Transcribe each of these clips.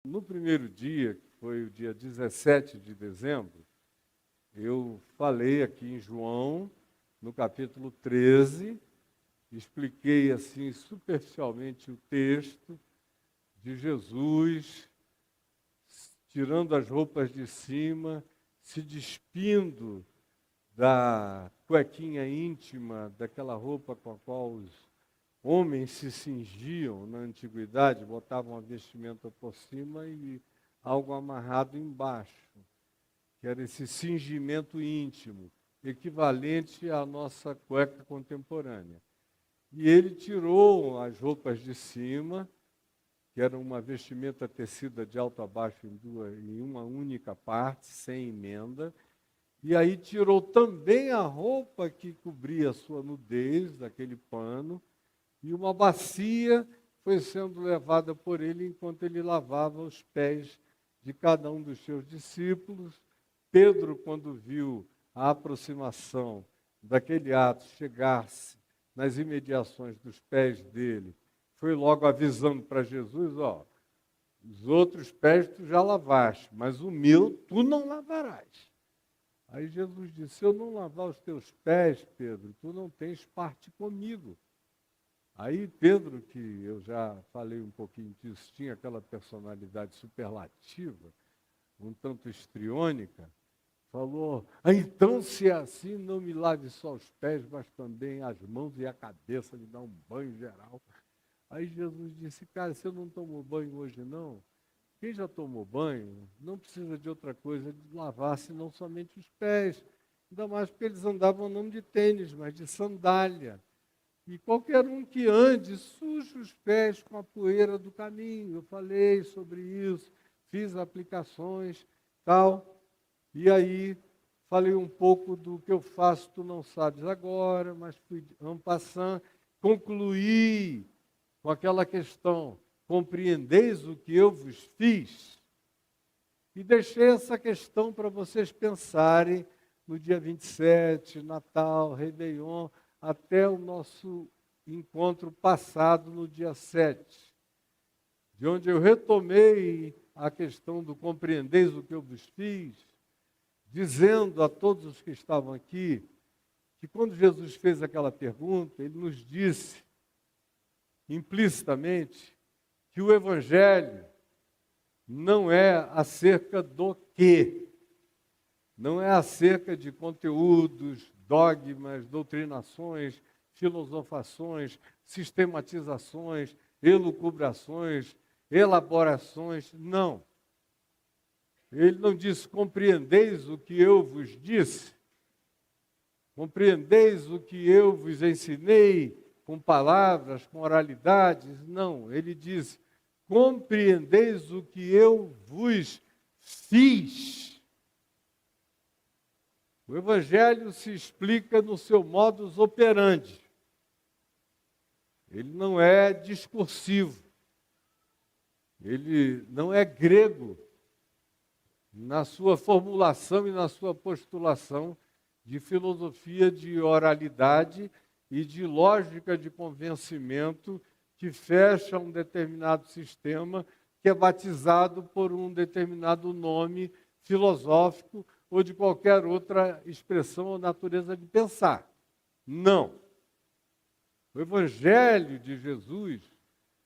No primeiro dia, que foi o dia 17 de dezembro, eu falei aqui em João, no capítulo 13, expliquei assim superficialmente o texto de Jesus tirando as roupas de cima, se despindo da cuequinha íntima, daquela roupa com a qual os homens se cingiam na antiguidade, botavam a vestimenta por cima e algo amarrado embaixo, que era esse cingimento íntimo, equivalente à nossa cueca contemporânea. E ele tirou as roupas de cima, que era uma vestimenta tecida de alto a baixo em uma única parte, sem emenda, e aí tirou também a roupa que cobria a sua nudez, daquele pano, e uma bacia foi sendo levada por ele enquanto ele lavava os pés de cada um dos seus discípulos. Pedro, quando viu a aproximação daquele ato chegar-se nas imediações dos pés dele, foi logo avisando para Jesus, os outros pés tu já lavaste, mas o meu tu não lavarás. Aí Jesus disse, se eu não lavar os teus pés, Pedro, tu não tens parte comigo. Aí Pedro, que eu já falei um pouquinho disso, tinha aquela personalidade superlativa, um tanto histriônica, falou, então se é assim, não me lave só os pés, mas também as mãos e a cabeça, me dá um banho geral. Aí Jesus disse, cara, você não tomou banho hoje não? Quem já tomou banho não precisa de outra coisa de lavar, senão somente os pés. Ainda mais porque eles andavam não de tênis, mas de sandália. E qualquer um que ande, suje os pés com a poeira do caminho. Eu falei sobre isso, fiz aplicações, tal. E aí, falei um pouco do que eu faço, tu não sabes agora, mas fui en passant, concluí com aquela questão, compreendeis o que eu vos fiz? E deixei essa questão para vocês pensarem no dia 27, Natal, Réveillon, até o nosso encontro passado no dia 7, de onde eu retomei a questão do compreendeis o que eu vos fiz, dizendo a todos os que estavam aqui, que quando Jesus fez aquela pergunta, ele nos disse, implicitamente, que o Evangelho não é acerca do quê, não é acerca de conteúdos, dogmas, doutrinações, filosofações, sistematizações, elucubrações, elaborações, não. Ele não disse, compreendeis o que eu vos disse, compreendeis o que eu vos ensinei, com palavras, com oralidades, não. Ele diz, compreendeis o que eu vos fiz. O Evangelho se explica no seu modus operandi. Ele não é discursivo. Ele não é grego na sua formulação e na sua postulação de filosofia de oralidade e de lógica de convencimento que fecha um determinado sistema que é batizado por um determinado nome filosófico ou de qualquer outra expressão ou natureza de pensar. Não. O Evangelho de Jesus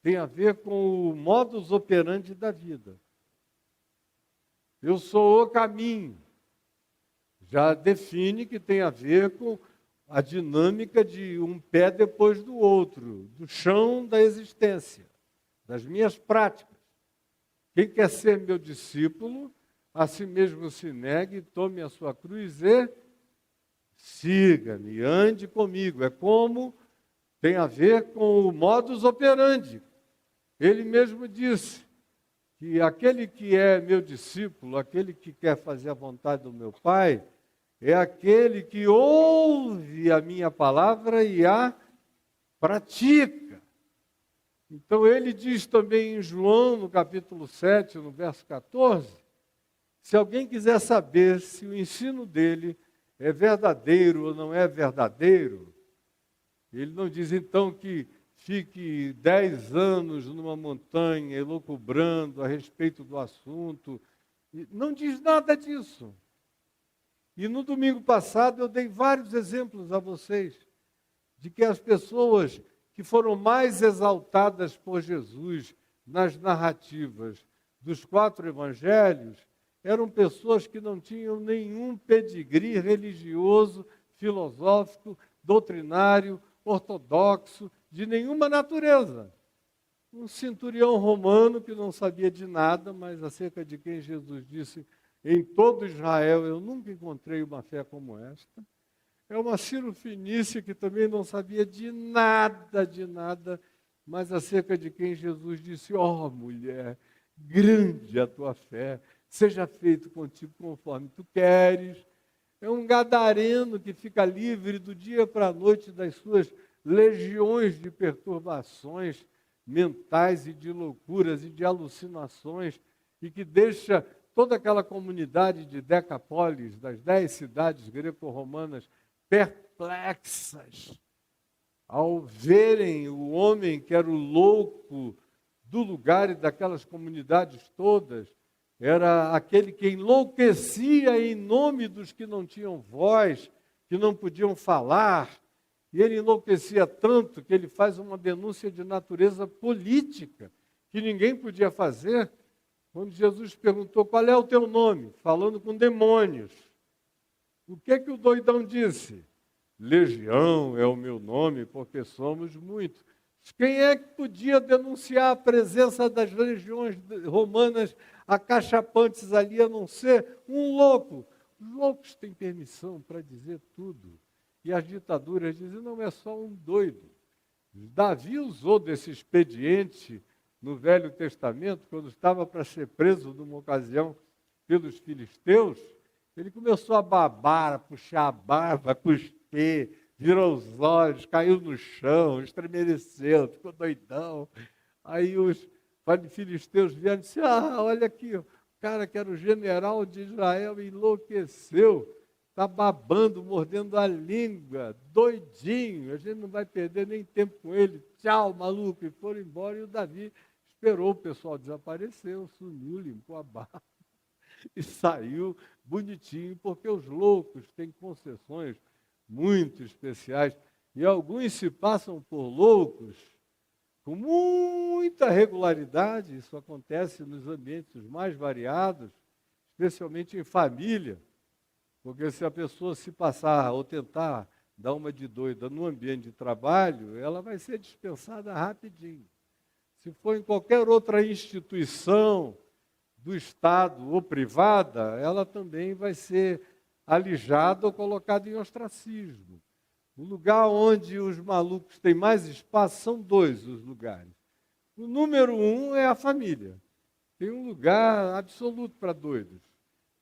tem a ver com o modus operandi da vida. Eu sou o caminho. Já define que tem a ver com a dinâmica de um pé depois do outro, do chão da existência, das minhas práticas. Quem quer ser meu discípulo, a si mesmo se negue, tome a sua cruz e siga-me, ande comigo. É como tem a ver com o modus operandi. Ele mesmo disse que aquele que é meu discípulo, aquele que quer fazer a vontade do meu Pai, é aquele que ouve a minha palavra e a pratica. Então ele diz também em João, no capítulo 7, no verso 14, se alguém quiser saber se o ensino dele é verdadeiro ou não é verdadeiro, ele não diz então que fique 10 anos numa montanha elucubrando a respeito do assunto. Não diz nada disso. E no domingo passado eu dei vários exemplos a vocês de que as pessoas que foram mais exaltadas por Jesus nas narrativas dos 4 evangelhos eram pessoas que não tinham nenhum pedigree religioso, filosófico, doutrinário, ortodoxo, de nenhuma natureza. Um centurião romano que não sabia de nada, mas acerca de quem Jesus disse: em todo Israel eu nunca encontrei uma fé como esta. É uma Ciro-fenícia que também não sabia de nada, mas acerca de quem Jesus disse: ó mulher, grande a tua fé, seja feito contigo conforme tu queres. É um gadareno que fica livre do dia para a noite das suas legiões de perturbações mentais e de loucuras e de alucinações, e que deixa toda aquela comunidade de Decápolis, das 10 cidades greco-romanas, perplexas ao verem o homem que era o louco do lugar e daquelas comunidades todas. Era aquele que enlouquecia em nome dos que não tinham voz, que não podiam falar. E ele enlouquecia tanto que ele faz uma denúncia de natureza política, que ninguém podia fazer. Quando Jesus perguntou: qual é o teu nome? Falando com demônios. O que o doidão disse? Legião é o meu nome, porque somos muitos. Quem é que podia denunciar a presença das legiões romanas acachapantes ali, a não ser um louco? Os loucos têm permissão para dizer tudo. E as ditaduras dizem: não, é só um doido. Davi usou desse expediente no Velho Testamento, quando estava para ser preso numa ocasião pelos filisteus. Ele começou a babar, a puxar a barba, a cuspir, virou os olhos, caiu no chão, estremeceu, ficou doidão. Aí os filisteus vieram e disseram: olha aqui, o cara que era o general de Israel enlouqueceu, está babando, mordendo a língua, doidinho, a gente não vai perder nem tempo com ele, tchau, maluco. E foram embora, e o Davi esperou o pessoal desaparecer, sumiu, limpou a barba e saiu bonitinho, porque os loucos têm concessões muito especiais, e alguns se passam por loucos com muita regularidade. Isso acontece nos ambientes mais variados, especialmente em família, porque se a pessoa se passar ou tentar dar uma de doida no ambiente de trabalho, ela vai ser dispensada rapidinho. Se for em qualquer outra instituição do Estado ou privada, ela também vai ser alijada ou colocada em ostracismo. O lugar onde os malucos têm mais espaço são 2 os lugares. O número 1 é a família. Tem um lugar absoluto para doidos.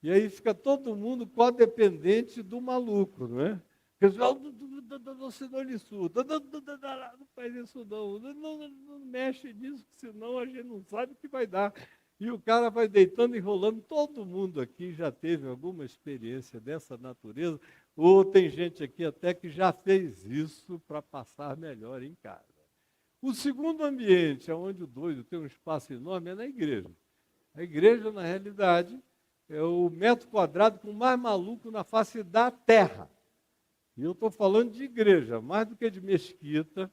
E aí fica todo mundo codependente do maluco, não é? Você não lhe surda, não faz isso não mexe nisso, senão a gente não sabe o que vai dar. E o cara vai deitando e rolando. Todo mundo aqui já teve alguma experiência dessa natureza, ou tem gente aqui até que já fez isso para passar melhor em casa. O segundo ambiente, onde o doido tem um espaço enorme, é na igreja. A igreja, na realidade, é o metro quadrado com mais maluco na face da terra. E eu estou falando de igreja, mais do que de mesquita.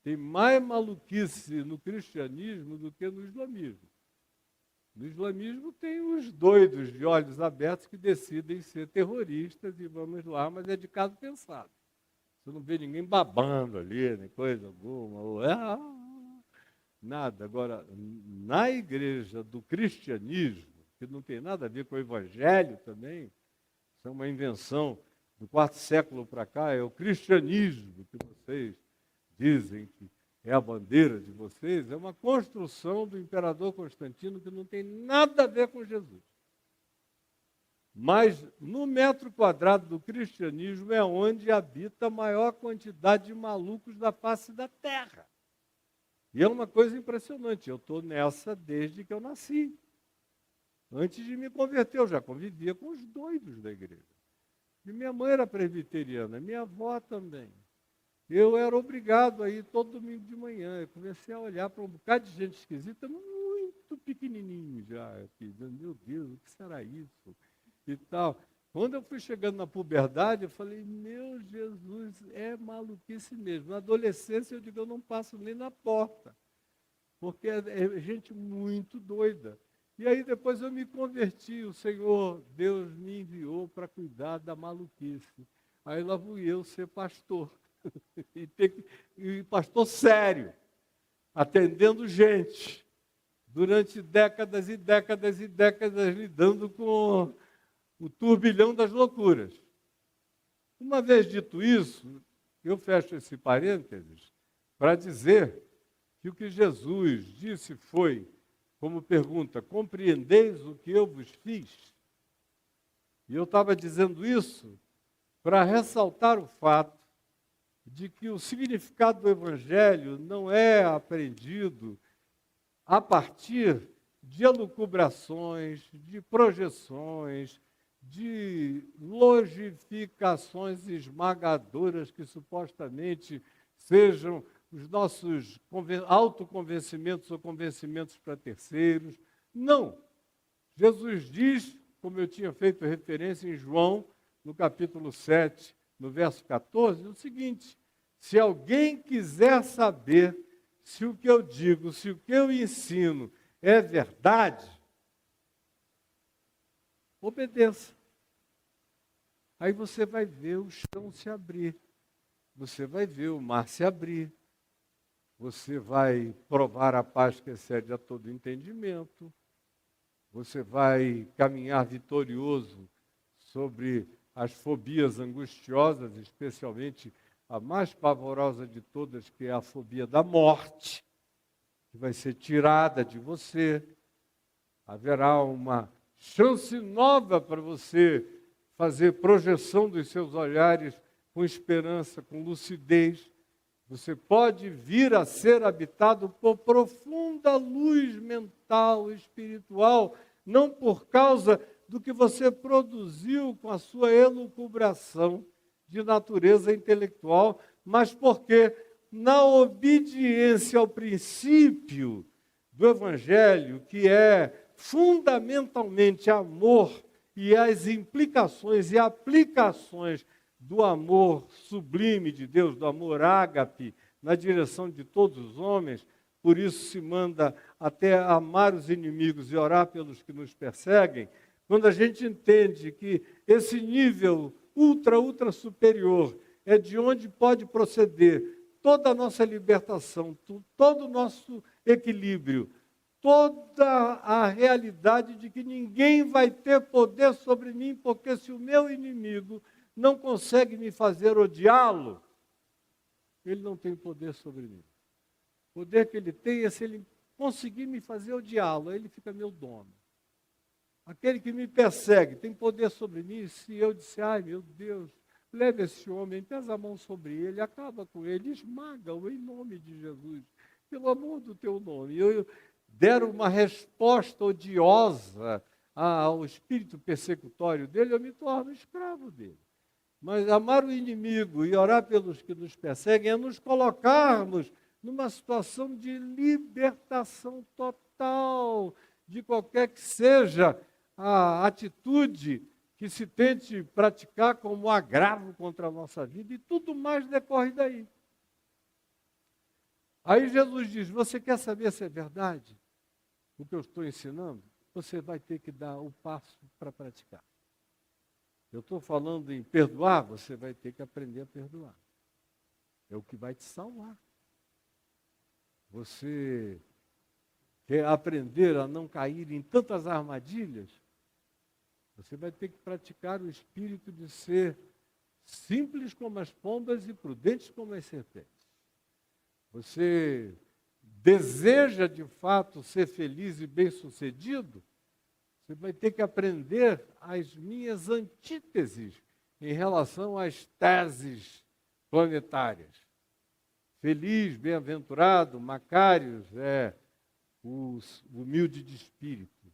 Tem mais maluquice no cristianismo do que no islamismo. No islamismo tem os doidos de olhos abertos que decidem ser terroristas e vamos lá, mas é de caso pensado. Você não vê ninguém babando ali, nem coisa alguma. Nada. Agora, na igreja do cristianismo, que não tem nada a ver com o evangelho também, isso é uma invenção do 4º século para cá, é o cristianismo que vocês dizem que é a bandeira de vocês, é uma construção do imperador Constantino que não tem nada a ver com Jesus. Mas no metro quadrado do cristianismo é onde habita a maior quantidade de malucos da face da terra. E é uma coisa impressionante, eu estou nessa desde que eu nasci. Antes de me converter, eu já convivia com os doidos da igreja. E minha mãe era presbiteriana, minha avó também. eu era obrigado a ir todo domingo de manhã. Eu comecei a olhar para um bocado de gente esquisita, muito pequenininho já, aqui, dizendo, meu Deus, o que será isso? E tal. Quando eu fui chegando na puberdade, eu falei, meu Jesus, é maluquice mesmo. Na adolescência, eu digo, eu não passo nem na porta, porque é gente muito doida. E aí depois eu me converti, o Senhor, Deus me enviou para cuidar da maluquice. Aí lá fui eu ser pastor, e pastor sério, atendendo gente, durante décadas e décadas e décadas, lidando com o turbilhão das loucuras. Uma vez dito isso, eu fecho esse parênteses para dizer que o que Jesus disse foi, como pergunta, compreendeis o que eu vos fiz? E eu estava dizendo isso para ressaltar o fato de que o significado do Evangelho não é aprendido a partir de elucubrações, de projeções, de logificações esmagadoras que supostamente sejam os nossos autoconvencimentos ou convencimentos para terceiros. Não. Jesus diz, como eu tinha feito referência em João, no capítulo 7, no verso 14, o seguinte: se alguém quiser saber se o que eu digo, se o que eu ensino é verdade, obedeça. Aí você vai ver o chão se abrir, você vai ver o mar se abrir, você vai provar a paz que excede a todo entendimento, você vai caminhar vitorioso sobre as fobias angustiosas, especialmente a mais pavorosa de todas, que é a fobia da morte, que vai ser tirada de você. Haverá uma chance nova para você fazer projeção dos seus olhares com esperança, com lucidez. Você pode vir a ser habitado por profunda luz mental, espiritual, não por causa do que você produziu com a sua elucubração de natureza intelectual, mas porque, na obediência ao princípio do Evangelho, que é fundamentalmente amor, e as implicações e aplicações do amor sublime de Deus, do amor ágape, na direção de todos os homens, por isso se manda até amar os inimigos e orar pelos que nos perseguem. Quando a gente entende que esse nível ultra superior é de onde pode proceder toda a nossa libertação, todo o nosso equilíbrio, toda a realidade de que ninguém vai ter poder sobre mim, porque se o meu inimigo não consegue me fazer odiá-lo, ele não tem poder sobre mim. O poder que ele tem é se ele conseguir me fazer odiá-lo, aí ele fica meu dono. Aquele que me persegue tem poder sobre mim, se eu disser, ai meu Deus, leve esse homem, pesa a mão sobre ele, acaba com ele, esmaga-o em nome de Jesus, pelo amor do teu nome. Eu der uma resposta odiosa ao espírito persecutório dele, eu me torno escravo dele. Mas amar o inimigo e orar pelos que nos perseguem é nos colocarmos numa situação de libertação total, de qualquer que seja a atitude que se tente praticar como agravo contra a nossa vida, e tudo mais decorre daí. Aí Jesus diz, você quer saber se é verdade o que eu estou ensinando? Você vai ter que dar o passo para praticar. Eu estou falando em perdoar, você vai ter que aprender a perdoar. É o que vai te salvar. Você quer aprender a não cair em tantas armadilhas? Você vai ter que praticar o espírito de ser simples como as pombas e prudentes como as serpentes. Você deseja de fato ser feliz e bem-sucedido? Você vai ter que aprender as minhas antíteses em relação às teses planetárias. Feliz, bem-aventurado, Macários é o humilde de espírito,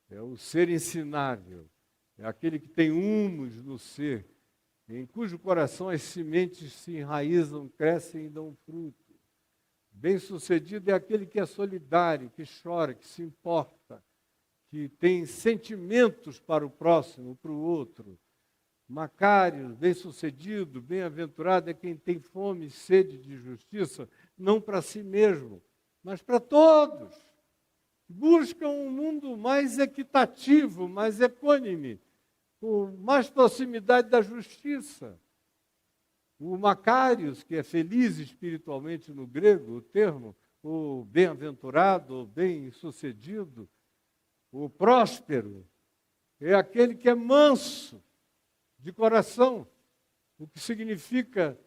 é o ser ensinável, é aquele que tem humus no ser, em cujo coração as sementes se enraizam, crescem e dão fruto. Bem-sucedido é aquele que é solidário, que chora, que se importa, que tem sentimentos para o próximo, para o outro. Macário, bem-sucedido, bem-aventurado é quem tem fome e sede de justiça, não para si mesmo, mas para todos. Buscam um mundo mais equitativo, mais equânime, com mais proximidade da justiça. O Macários, que é feliz espiritualmente no grego, o termo, o bem-aventurado, o bem-sucedido, o próspero, é aquele que é manso de coração, o que significa,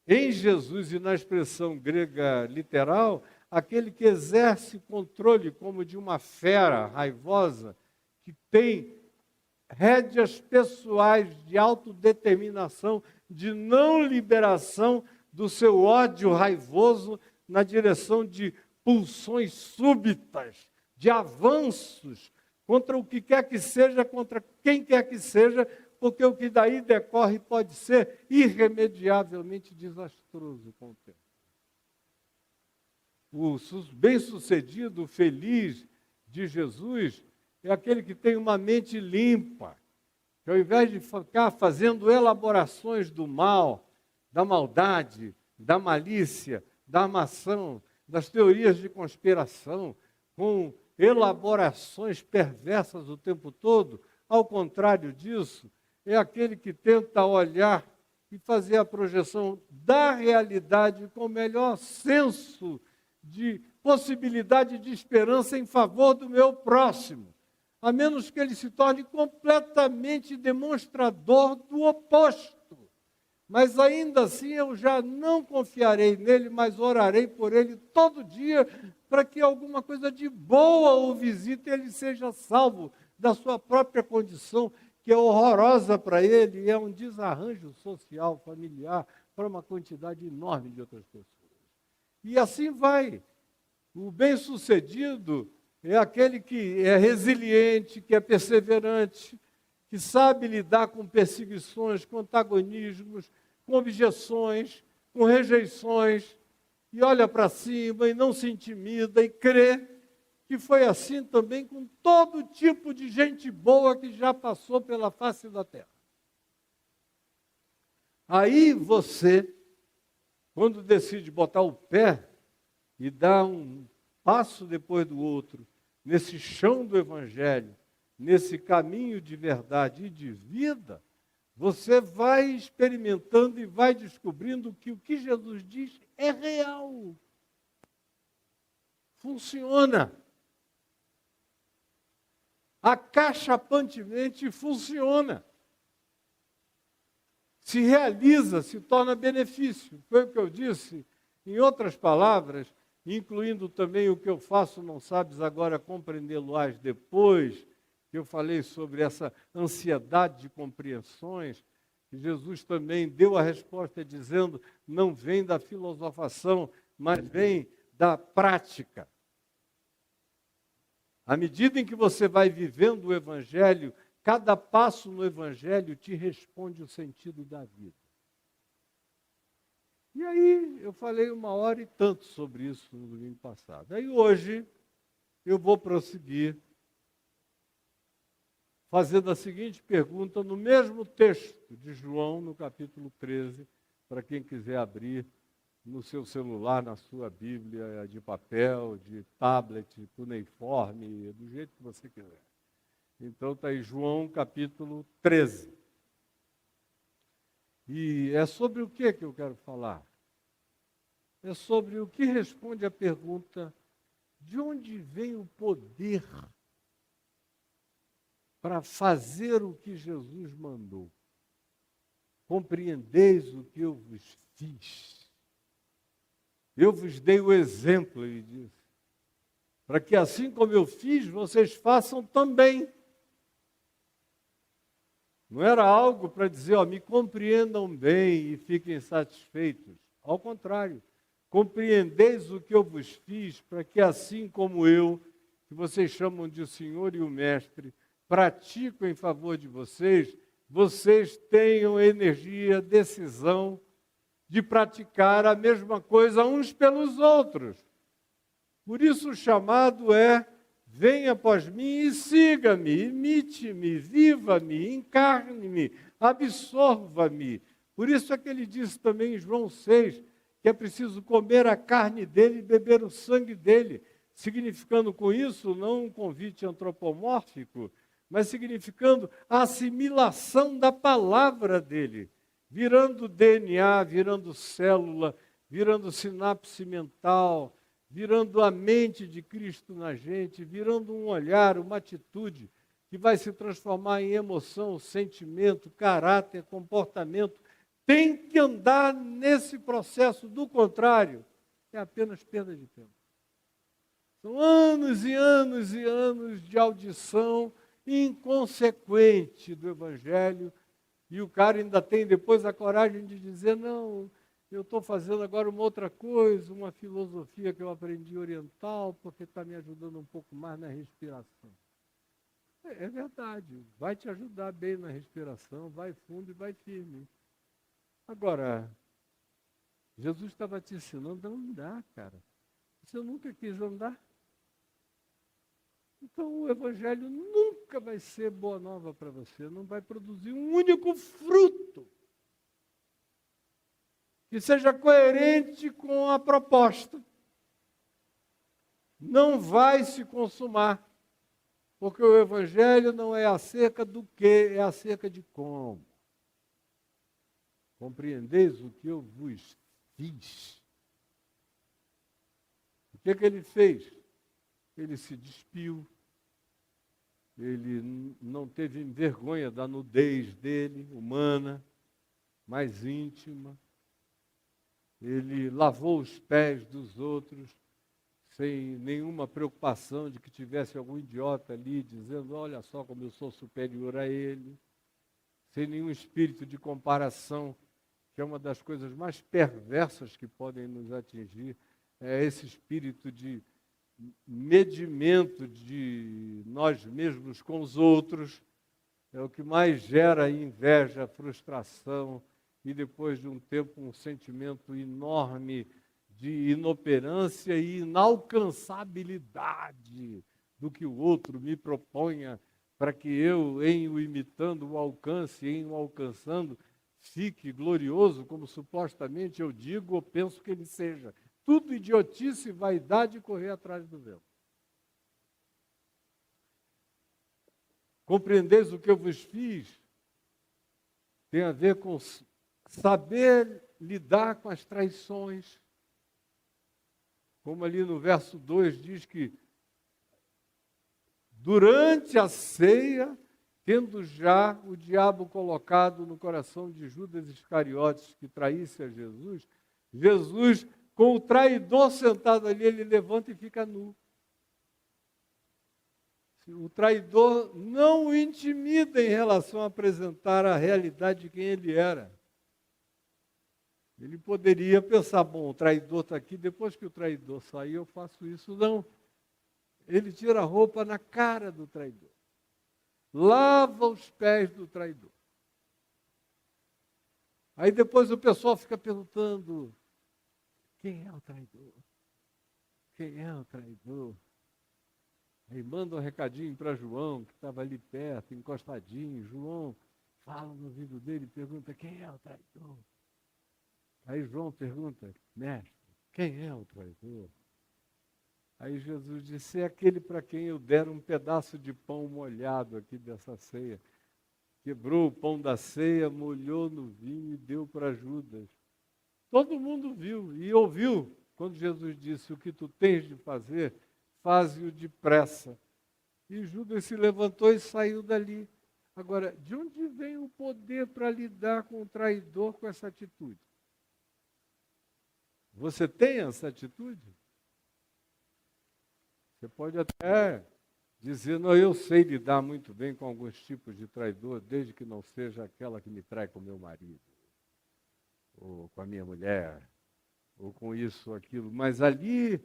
em Jesus e na expressão grega literal, aquele que exerce controle como de uma fera raivosa, que tem rédeas pessoais de autodeterminação, de não liberação do seu ódio raivoso na direção de pulsões súbitas, de avanços contra o que quer que seja, contra quem quer que seja, porque o que daí decorre pode ser irremediavelmente desastroso com o tempo. O bem-sucedido, o feliz de Jesus, é aquele que tem uma mente limpa, que ao invés de ficar fazendo elaborações do mal, da maldade, da malícia, da armação, das teorias de conspiração, com elaborações perversas o tempo todo, ao contrário disso, é aquele que tenta olhar e fazer a projeção da realidade com o melhor senso de possibilidade de esperança em favor do meu próximo, a menos que ele se torne completamente demonstrador do oposto. Mas ainda assim eu já não confiarei nele, mas orarei por ele todo dia para que alguma coisa de boa o visite e ele seja salvo da sua própria condição, que é horrorosa para ele e é um desarranjo social, familiar, para uma quantidade enorme de outras pessoas. E assim vai. O bem-sucedido é aquele que é resiliente, que é perseverante, que sabe lidar com perseguições, com antagonismos, com objeções, com rejeições, e olha para cima e não se intimida e crê que foi assim também com todo tipo de gente boa que já passou pela face da terra. Aí você, quando decide botar o pé e dar um passo depois do outro, nesse chão do Evangelho, nesse caminho de verdade e de vida, você vai experimentando e vai descobrindo que o que Jesus diz é real. Funciona. Acachapantemente funciona. Se realiza, se torna benefício. Foi o que eu disse. Em outras palavras, incluindo também o que eu faço, não sabes agora compreendê-lo-ás depois, que eu falei sobre essa ansiedade de compreensões, que Jesus também deu a resposta dizendo, não vem da filosofação, mas vem da prática. À medida em que você vai vivendo o Evangelho, cada passo no Evangelho te responde o sentido da vida. E aí, eu falei 1 hora e tanto sobre isso no domingo passado. Aí hoje, eu vou prosseguir fazendo a seguinte pergunta no mesmo texto de João, no capítulo 13, para quem quiser abrir no seu celular, na sua Bíblia, de papel, de tablet, cuneiforme, do jeito que você quiser. Então está aí João capítulo 13. E é sobre o que eu quero falar? É sobre o que responde à pergunta, de onde vem o poder para fazer o que Jesus mandou? Compreendeis o que eu vos fiz. Eu vos dei o exemplo, ele disse, para que assim como eu fiz, vocês façam também. Não era algo para dizer, ó, me compreendam bem e fiquem satisfeitos. Ao contrário, compreendeis o que eu vos fiz, para que assim como eu, que vocês chamam de o Senhor e o Mestre, pratico em favor de vocês, vocês tenham energia, decisão de praticar a mesma coisa uns pelos outros. Por isso o chamado é: venha após mim e siga-me, imite-me, viva-me, encarne-me, absorva-me. Por isso é que ele disse também em João 6, que é preciso comer a carne dele e beber o sangue dele, significando com isso não um convite antropomórfico, mas significando a assimilação da palavra dele, virando DNA, virando célula, virando sinapse mental, virando a mente de Cristo na gente, virando um olhar, uma atitude que vai se transformar em emoção, sentimento, caráter, comportamento. Tem que andar nesse processo, do contrário, é apenas perda de tempo. São anos e anos e anos de audição inconsequente do Evangelho, e o cara ainda tem depois a coragem de dizer: não, eu estou fazendo agora uma outra coisa, uma filosofia que eu aprendi oriental, porque está me ajudando um pouco mais na respiração. É verdade, vai te ajudar bem na respiração, vai fundo e vai firme. Agora, Jesus estava te ensinando a andar, cara. Você nunca quis andar? Então o Evangelho nunca vai ser boa nova para você, não vai produzir um único fruto que seja coerente com a proposta. Não vai se consumar, porque o Evangelho não é acerca do que, é acerca de como. Compreendeis o que eu vos fiz? O que ele fez? Ele se despiu, ele não teve vergonha da nudez dele, humana, mais íntima. Ele lavou os pés dos outros, sem nenhuma preocupação de que tivesse algum idiota ali dizendo: olha só como eu sou superior a ele. Sem nenhum espírito de comparação, que é uma das coisas mais perversas que podem nos atingir, é esse espírito de medimento de nós mesmos com os outros. É o que mais gera inveja, frustração e, depois de um tempo, um sentimento enorme de inoperância e inalcançabilidade do que o outro me proponha, para que eu, em o imitando, o alcance, em o alcançando, fique glorioso, como supostamente eu digo ou penso que ele seja. Tudo idiotice, vaidade e correr atrás do vento. Compreendeis o que eu vos fiz? Tem a ver com saber lidar com as traições. Como ali no verso 2 diz que durante a ceia, tendo já o diabo colocado no coração de Judas Iscariotes, que traísse a Jesus, Jesus, com o traidor sentado ali, ele levanta e fica nu. O traidor não o intimida em relação a apresentar a realidade de quem ele era. Ele poderia pensar: bom, o traidor está aqui, depois que o traidor sair eu faço isso. Não. Ele tira a roupa na cara do traidor. Lava os pés do traidor. Aí depois o pessoal fica perguntando: quem é o traidor? Quem é o traidor? Aí manda um recadinho para João, que estava ali perto, encostadinho. João fala no ouvido dele e pergunta: quem é o traidor? Aí João pergunta: mestre, quem é o traidor? Aí Jesus disse: é aquele para quem eu der um pedaço de pão molhado aqui dessa ceia. Quebrou o pão da ceia, molhou no vinho e deu para Judas. Todo mundo viu e ouviu quando Jesus disse: o que tu tens de fazer, faze-o depressa. E Judas se levantou e saiu dali. Agora, de onde vem o poder para lidar com o traidor com essa atitude? Você tem essa atitude? Você pode até dizer: não, eu sei lidar muito bem com alguns tipos de traidor, desde que não seja aquela que me trai com meu marido, ou com a minha mulher, ou com isso ou aquilo. Mas ali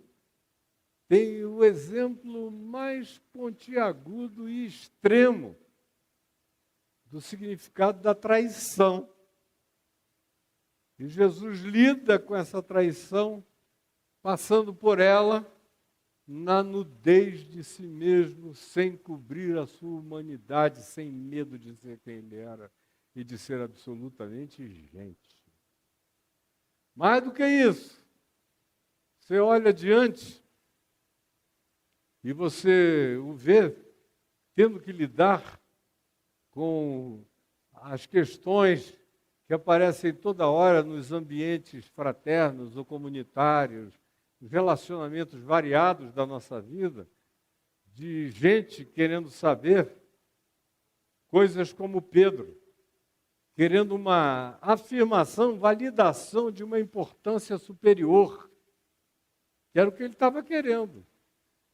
tem o exemplo mais pontiagudo e extremo do significado da traição. E Jesus lida com essa traição, passando por ela na nudez de si mesmo, sem cobrir a sua humanidade, sem medo de ser quem ele era e de ser absolutamente gente. Mais do que isso, você olha adiante e você o vê tendo que lidar com as questões que aparecem toda hora nos ambientes fraternos ou comunitários, os relacionamentos variados da nossa vida, de gente querendo saber coisas como Pedro, querendo uma afirmação, validação de uma importância superior, que era o que ele estava querendo.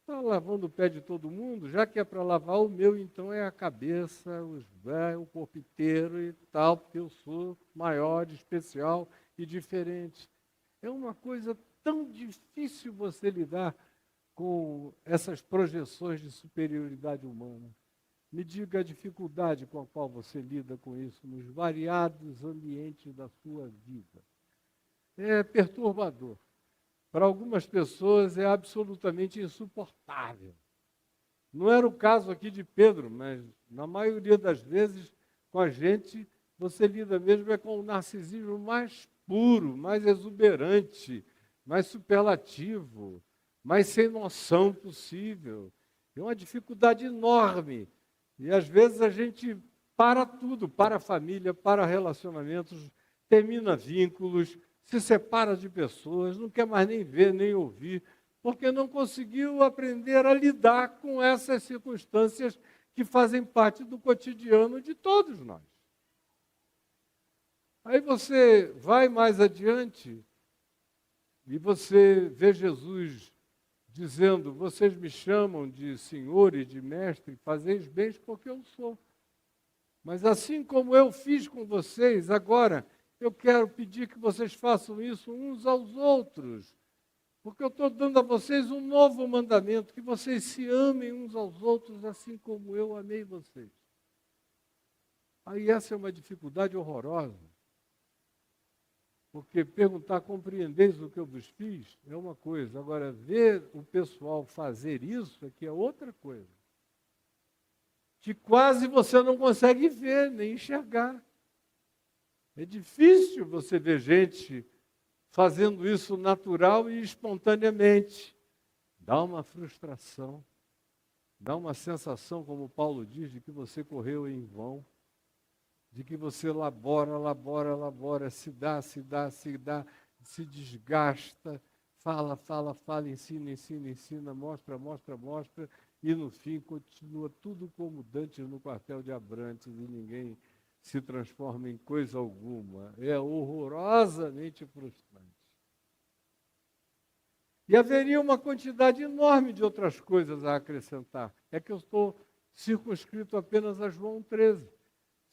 Está lavando o pé de todo mundo, já que é para lavar o meu, então é a cabeça, o corpo inteiro e tal, porque eu sou maior, especial e diferente. É uma coisa tão difícil você lidar com essas projeções de superioridade humana. Me diga a dificuldade com a qual você lida com isso nos variados ambientes da sua vida. É perturbador. Para algumas pessoas é absolutamente insuportável. Não era o caso aqui de Pedro, mas na maioria das vezes com a gente você lida mesmo com o narcisismo mais puro, mais exuberante, mais superlativo, mais sem noção possível. É uma dificuldade enorme. E às vezes a gente para tudo, para a família, para relacionamentos, termina vínculos, se separa de pessoas, não quer mais nem ver, nem ouvir, porque não conseguiu aprender a lidar com essas circunstâncias que fazem parte do cotidiano de todos nós. Aí você vai mais adiante e você vê Jesus dizendo: vocês me chamam de Senhor e de Mestre, fazeis bem porque eu sou. Mas assim como eu fiz com vocês, agora eu quero pedir que vocês façam isso uns aos outros, porque eu estou dando a vocês um novo mandamento, que vocês se amem uns aos outros assim como eu amei vocês. Aí essa é uma dificuldade horrorosa, porque perguntar, compreendeis o que eu vos fiz, é uma coisa, agora ver o pessoal fazer isso é que é outra coisa, que quase você não consegue ver, nem enxergar. É difícil você ver gente fazendo isso natural e espontaneamente. Dá uma frustração, dá uma sensação, como Paulo diz, de que você correu em vão, de que você labora, se dá, se desgasta, fala, ensina, mostra, e no fim continua tudo como Dante no quartel de Abrantes e ninguém se transforma em coisa alguma. É horrorosamente frustrante. E haveria uma quantidade enorme de outras coisas a acrescentar. É que eu estou circunscrito apenas a João 13.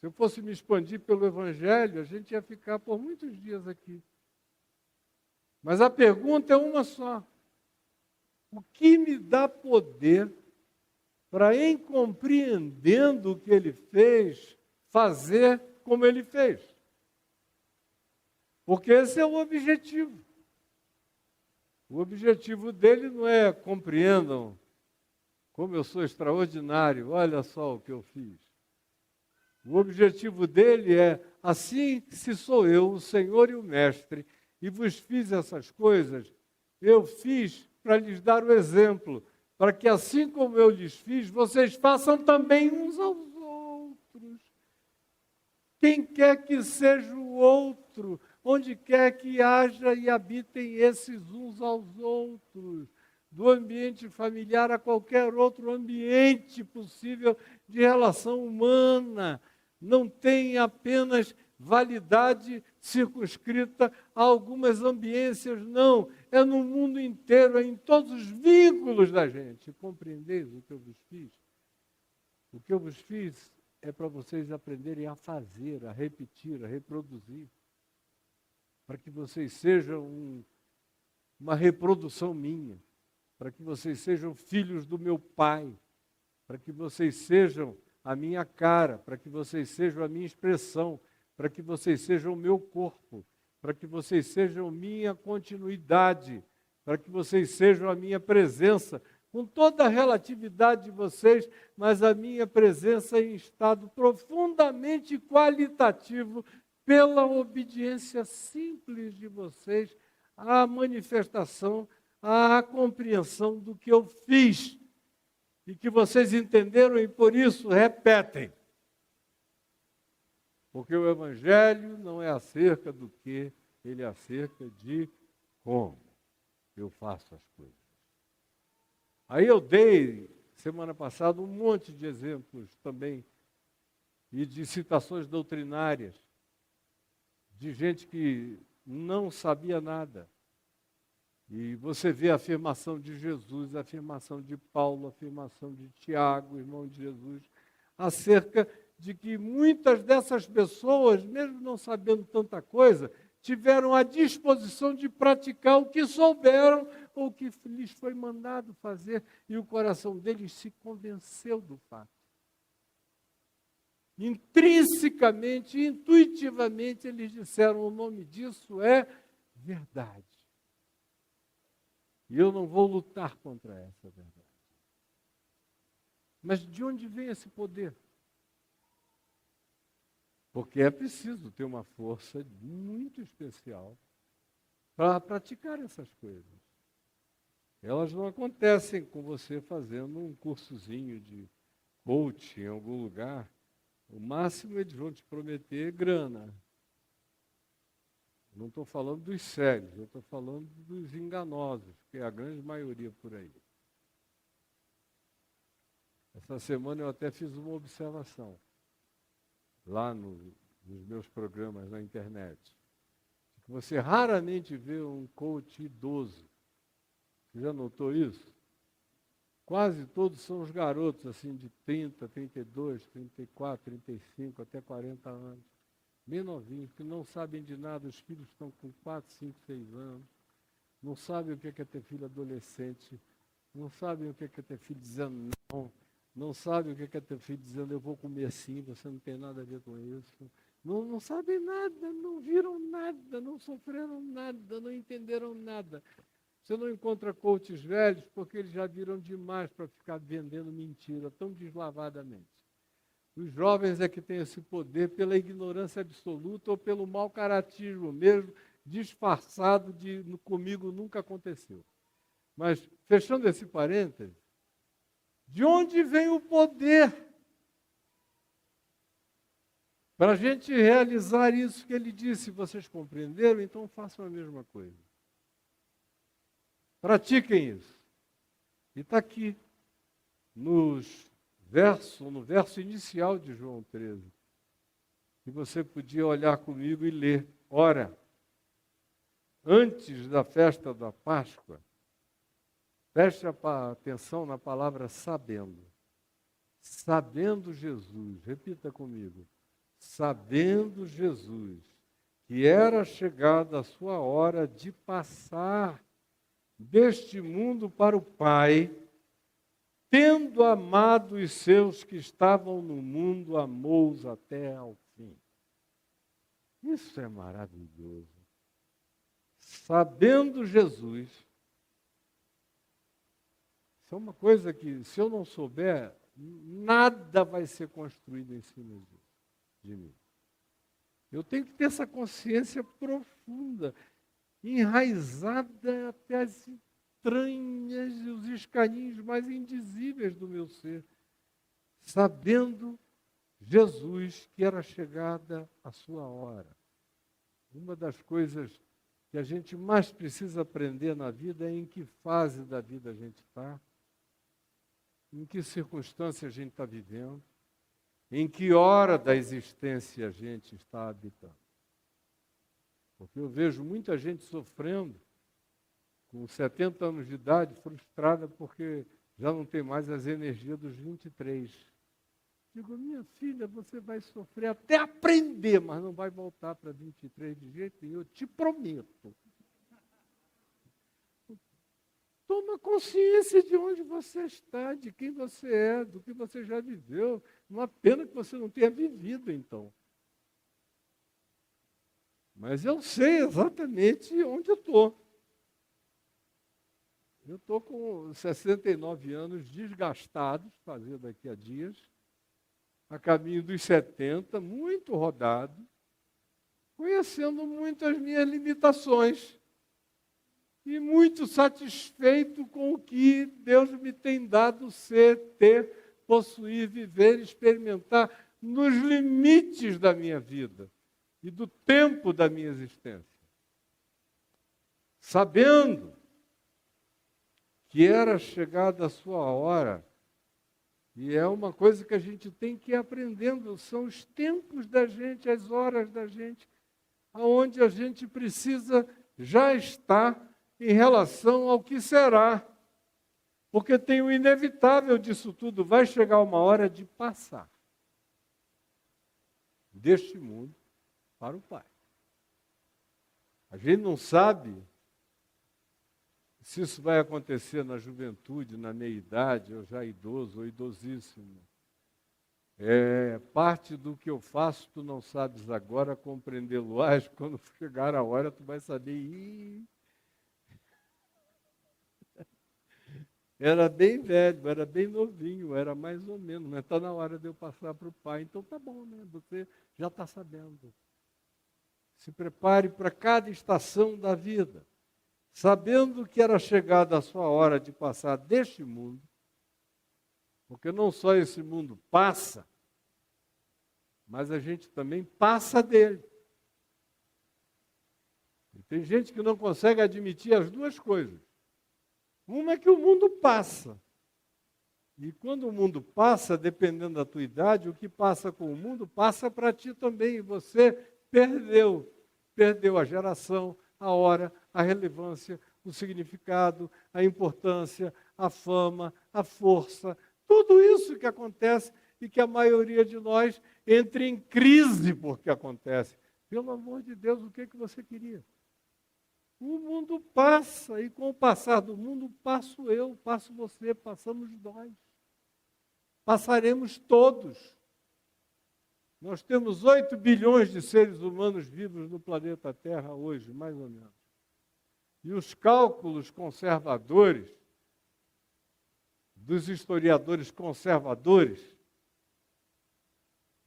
Se eu fosse me expandir pelo Evangelho, a gente ia ficar por muitos dias aqui. Mas a pergunta é uma só. O que me dá poder para, em compreendendo o que ele fez, fazer como ele fez? Porque esse é o objetivo. O objetivo dele não é: compreendam como eu sou extraordinário, olha só o que eu fiz. O objetivo dele é: assim se sou eu, o Senhor e o Mestre, e vos fiz essas coisas, eu fiz para lhes dar o exemplo, para que assim como eu lhes fiz, vocês façam também uns aos outros. Quem quer que seja o outro, onde quer que haja e habitem esses uns aos outros, do ambiente familiar a qualquer outro ambiente possível de relação humana, não tem apenas validade circunscrita a algumas ambiências, não. É no mundo inteiro, é em todos os vínculos da gente. Compreendeis o que eu vos fiz? O que eu vos fiz é para vocês aprenderem a fazer, a repetir, a reproduzir. Para que vocês sejam uma reprodução minha. Para que vocês sejam filhos do meu Pai. Para que vocês sejam a minha cara, para que vocês sejam a minha expressão, para que vocês sejam o meu corpo, para que vocês sejam minha continuidade, para que vocês sejam a minha presença, com toda a relatividade de vocês, mas a minha presença em estado profundamente qualitativo, pela obediência simples de vocês à manifestação, à compreensão do que eu fiz, e que vocês entenderam e por isso repetem. Porque o Evangelho não é acerca do que, ele é acerca de como eu faço as coisas. Aí eu dei, semana passada, um monte de exemplos também, e de citações doutrinárias, de gente que não sabia nada. E você vê a afirmação de Jesus, a afirmação de Paulo, a afirmação de Tiago, irmão de Jesus, acerca de que muitas dessas pessoas, mesmo não sabendo tanta coisa, tiveram a disposição de praticar o que souberam ou o que lhes foi mandado fazer, e o coração deles se convenceu do fato. Intrinsecamente, intuitivamente, eles disseram: o nome disso é verdade. E eu não vou lutar contra essa verdade. Mas de onde vem esse poder? Porque é preciso ter uma força muito especial para praticar essas coisas. Elas não acontecem com você fazendo um cursozinho de coach em algum lugar. O máximo eles vão te prometer grana. Não estou falando dos sérios, eu estou falando dos enganosos, que é a grande maioria por aí. Essa semana eu até fiz uma observação lá nos meus programas na internet. Você raramente vê um coach idoso. Você já notou isso? Quase todos são os garotos assim de 30, 32, 34, 35, até 40 anos. Bem novinhos, que não sabem de nada. Os filhos estão com 4, 5, 6 anos. Não sabem o que é ter filho adolescente. Não sabem o que é ter filho dizendo não. Não sabem o que é ter filho dizendo eu vou comer assim, você não tem nada a ver com isso. Não sabem nada, não viram nada, não sofreram nada, não entenderam nada. Você não encontra coaches velhos porque eles já viram demais para ficar vendendo mentira tão deslavadamente. Os jovens é que têm esse poder pela ignorância absoluta ou pelo mau caratismo mesmo, disfarçado de comigo nunca aconteceu. Mas, fechando esse parêntese, de onde vem o poder para a gente realizar isso que ele disse? Vocês compreenderam? Então façam a mesma coisa. Pratiquem isso. E está aqui, no verso inicial de João 13, que você podia olhar comigo e ler. Ora, antes da festa da Páscoa, preste atenção na palavra sabendo. Sabendo Jesus, repita comigo. Sabendo Jesus que era chegada a sua hora de passar deste mundo para o Pai, tendo amado os seus que estavam no mundo, amou-os até ao fim. Isso é maravilhoso. Sabendo Jesus, isso é uma coisa que, se eu não souber, nada vai ser construído em cima de mim. Eu tenho que ter essa consciência profunda, enraizada até as entranhas e os escaninhos mais indizíveis do meu ser, sabendo Jesus que era chegada a sua hora. Uma das coisas que a gente mais precisa aprender na vida é em que fase da vida a gente está, em que circunstância a gente está vivendo, em que hora da existência a gente está habitando. Porque eu vejo muita gente sofrendo, com 70 anos de idade, frustrada porque já não tem mais as energias dos 23. Digo, minha filha, você vai sofrer até aprender, mas não vai voltar para 23 de jeito nenhum, eu te prometo. Toma consciência de onde você está, de quem você é, do que você já viveu. Uma pena que você não tenha vivido, então. Mas eu sei exatamente onde eu estou. Eu estou com 69 anos desgastados, fazer daqui a dias, a caminho dos 70, muito rodado, conhecendo muito as minhas limitações e muito satisfeito com o que Deus me tem dado ser, ter, possuir, viver, experimentar nos limites da minha vida e do tempo da minha existência. Sabendo que era chegada a sua hora, e é uma coisa que a gente tem que ir aprendendo, são os tempos da gente, as horas da gente, aonde a gente precisa já estar em relação ao que será. Porque tem o inevitável disso tudo, vai chegar uma hora de passar deste mundo para o Pai. A gente não sabe se isso vai acontecer na juventude, na meia-idade, ou já idoso, ou idosíssimo. Parte do que eu faço, tu não sabes agora, compreendê-lo-ás, quando chegar a hora, tu vai saber. Era bem velho, era bem novinho, era mais ou menos, mas está na hora de eu passar para o Pai, então tá bom, né? Você já está sabendo. Se prepare para cada estação da vida, sabendo que era chegada a sua hora de passar deste mundo, porque não só esse mundo passa, mas a gente também passa dele. E tem gente que não consegue admitir as duas coisas. Uma é que o mundo passa. E quando o mundo passa, dependendo da tua idade, o que passa com o mundo passa para ti também. E você perdeu. Perdeu a geração, a hora, a relevância, o significado, a importância, a fama, a força. Tudo isso que acontece e que a maioria de nós entra em crise porque acontece. Pelo amor de Deus, o que você queria? O mundo passa, e com o passar do mundo, passo eu, passo você, passamos nós. Passaremos todos. Nós temos 8 bilhões de seres humanos vivos no planeta Terra hoje, mais ou menos. E os cálculos conservadores, dos historiadores conservadores,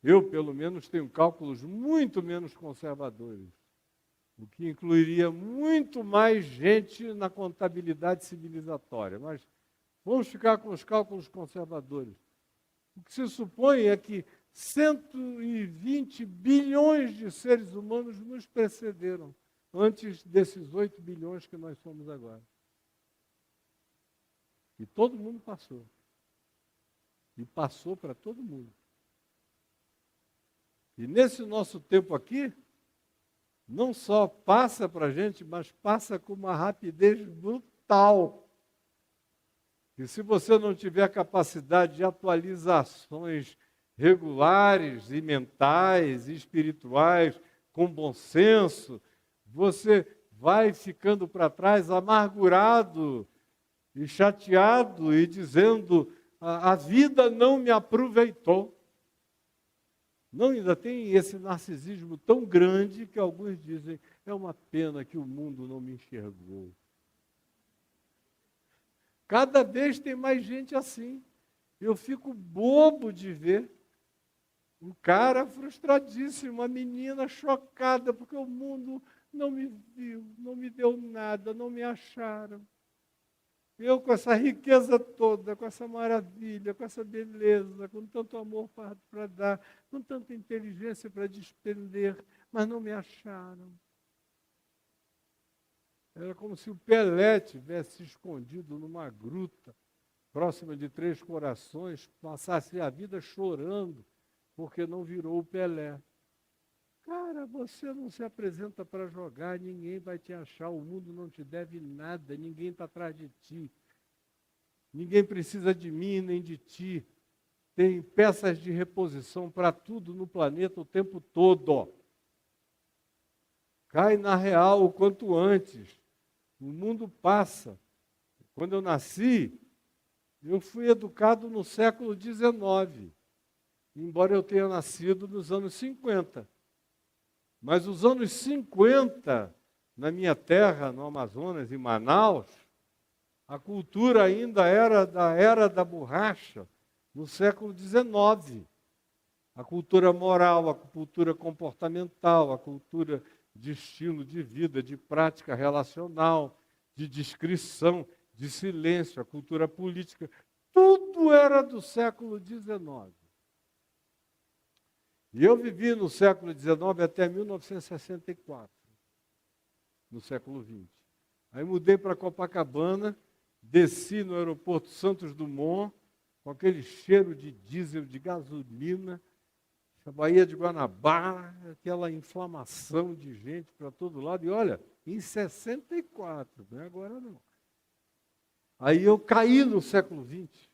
eu, pelo menos, tenho cálculos muito menos conservadores, o que incluiria muito mais gente na contabilidade civilizatória. Mas vamos ficar com os cálculos conservadores. O que se supõe é que 120 bilhões de seres humanos nos precederam, antes desses 8 bilhões que nós somos agora. E todo mundo passou. E passou para todo mundo. E nesse nosso tempo aqui, não só passa para a gente, mas passa com uma rapidez brutal. E se você não tiver capacidade de atualizações regulares e mentais e espirituais, com bom senso, você vai ficando para trás amargurado e chateado e dizendo, a vida não me aproveitou. Não, ainda tem esse narcisismo tão grande que alguns dizem, é uma pena que o mundo não me enxergou. Cada vez tem mais gente assim. Eu fico bobo de ver um cara frustradíssimo, uma menina chocada, porque o mundo não me viu, não me deu nada, não me acharam. Eu com essa riqueza toda, com essa maravilha, com essa beleza, com tanto amor para dar, com tanta inteligência para despender, mas não me acharam. Era como se o Pelé tivesse se escondido numa gruta, próxima de Três Corações, passasse a vida chorando, porque não virou o Pelé. Cara, você não se apresenta para jogar, ninguém vai te achar, o mundo não te deve nada, ninguém está atrás de ti. Ninguém precisa de mim nem de ti. Tem peças de reposição para tudo no planeta o tempo todo. Cai na real o quanto antes. O mundo passa. Quando eu nasci, eu fui educado no século XIX, embora eu tenha nascido nos anos 50. Mas os anos 50, na minha terra, no Amazonas, em Manaus, a cultura ainda era da borracha, no século XIX. A cultura moral, a cultura comportamental, a cultura de estilo de vida, de prática relacional, de discrição, de silêncio, a cultura política, tudo era do século XIX. E eu vivi no século XIX até 1964, no século XX. Aí mudei para Copacabana, desci no aeroporto Santos Dumont, com aquele cheiro de diesel, de gasolina, a Baía de Guanabara, aquela inflamação de gente para todo lado. E olha, em 64, não é agora não. Aí eu caí no século XX.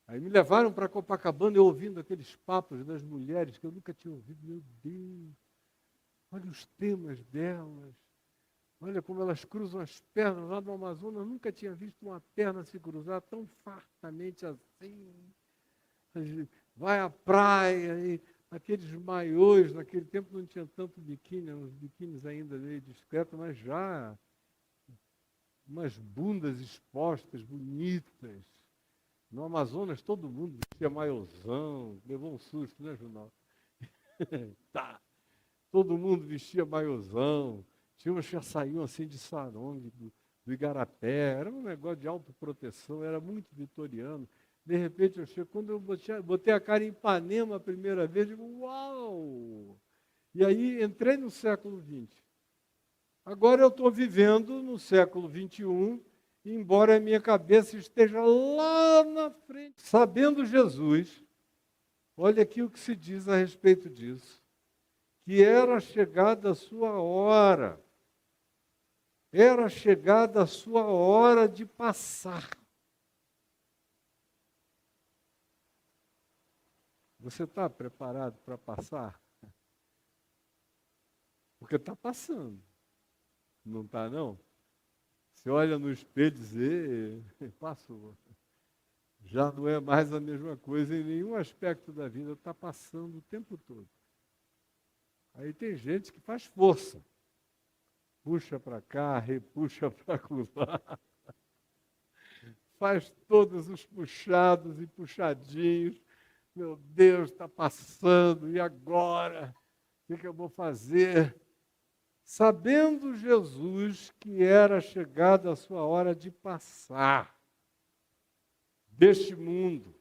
Aí me levaram para Copacabana, eu ouvindo aqueles papos das mulheres que eu nunca tinha ouvido. Meu Deus, olha os temas delas. Olha como elas cruzam as pernas lá do Amazonas. Eu nunca tinha visto uma perna se cruzar tão fartamente assim. Vai à praia e aqueles maiôs, naquele tempo não tinha tanto biquíni, uns biquínis ainda meio discretos, mas já umas bundas expostas, bonitas. No Amazonas todo mundo vestia maiôzão, levou um susto, né, Junal? Tá. Todo mundo vestia maiôzão, tinha umas que já saíam assim de sarong, do igarapé, era um negócio de autoproteção, era muito vitoriano. De repente eu chego, quando eu botei a cara em Ipanema a primeira vez, digo, uau! E aí entrei no século XX. Agora eu estou vivendo no século XXI, embora a minha cabeça esteja lá na frente. Sabendo Jesus, olha aqui o que se diz a respeito disso, que era chegada a sua hora. Era chegada a sua hora de passar. Você está preparado para passar? Porque está passando. Não está, não? Você olha no espelho e diz, passou. Já não é mais a mesma coisa em nenhum aspecto da vida, está passando o tempo todo. Aí tem gente que faz força. Puxa para cá, repuxa para lá. Faz todos os puxados e puxadinhos. Meu Deus, está passando, e agora? O que eu vou fazer? Sabendo Jesus que era chegada a sua hora de passar deste mundo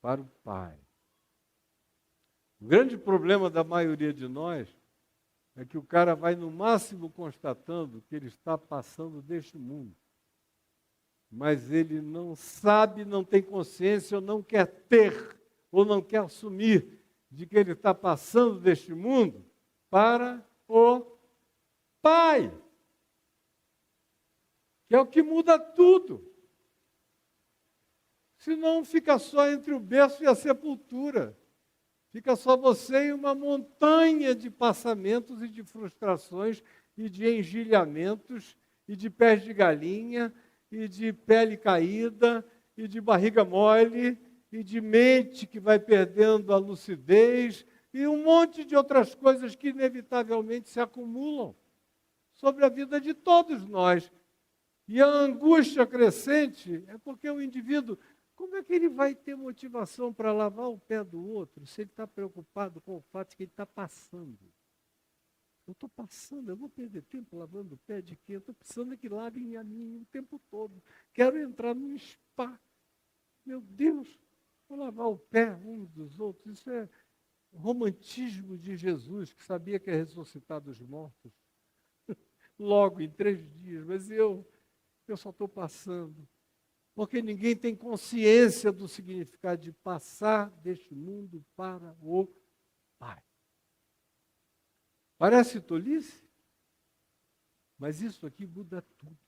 para o Pai. O grande problema da maioria de nós é que o cara vai no máximo constatando que ele está passando deste mundo. Mas ele não sabe, não tem consciência, ou não quer ter, ou não quer assumir de que ele está passando deste mundo para o Pai, que é o que muda tudo. Senão fica só entre o berço e a sepultura. Fica só você e uma montanha de passamentos e de frustrações e de engelhamentos e de pés de galinha e de pele caída e de barriga mole e de mente que vai perdendo a lucidez e um monte de outras coisas que inevitavelmente se acumulam sobre a vida de todos nós. E a angústia crescente é porque o indivíduo, como é que ele vai ter motivação para lavar o pé do outro se ele está preocupado com o fato de que ele está passando? Eu estou passando, eu vou perder tempo lavando o pé de quê? Eu estou precisando que lavem a mim o tempo todo. Quero entrar num spa. Meu Deus, vou lavar o pé uns dos outros. Isso é romantismo de Jesus, que sabia que ia ressuscitar dos mortos. Logo, em 3 dias, mas eu só estou passando. Porque ninguém tem consciência do significado de passar deste mundo para o Pai. Parece tolice, mas isso aqui muda tudo.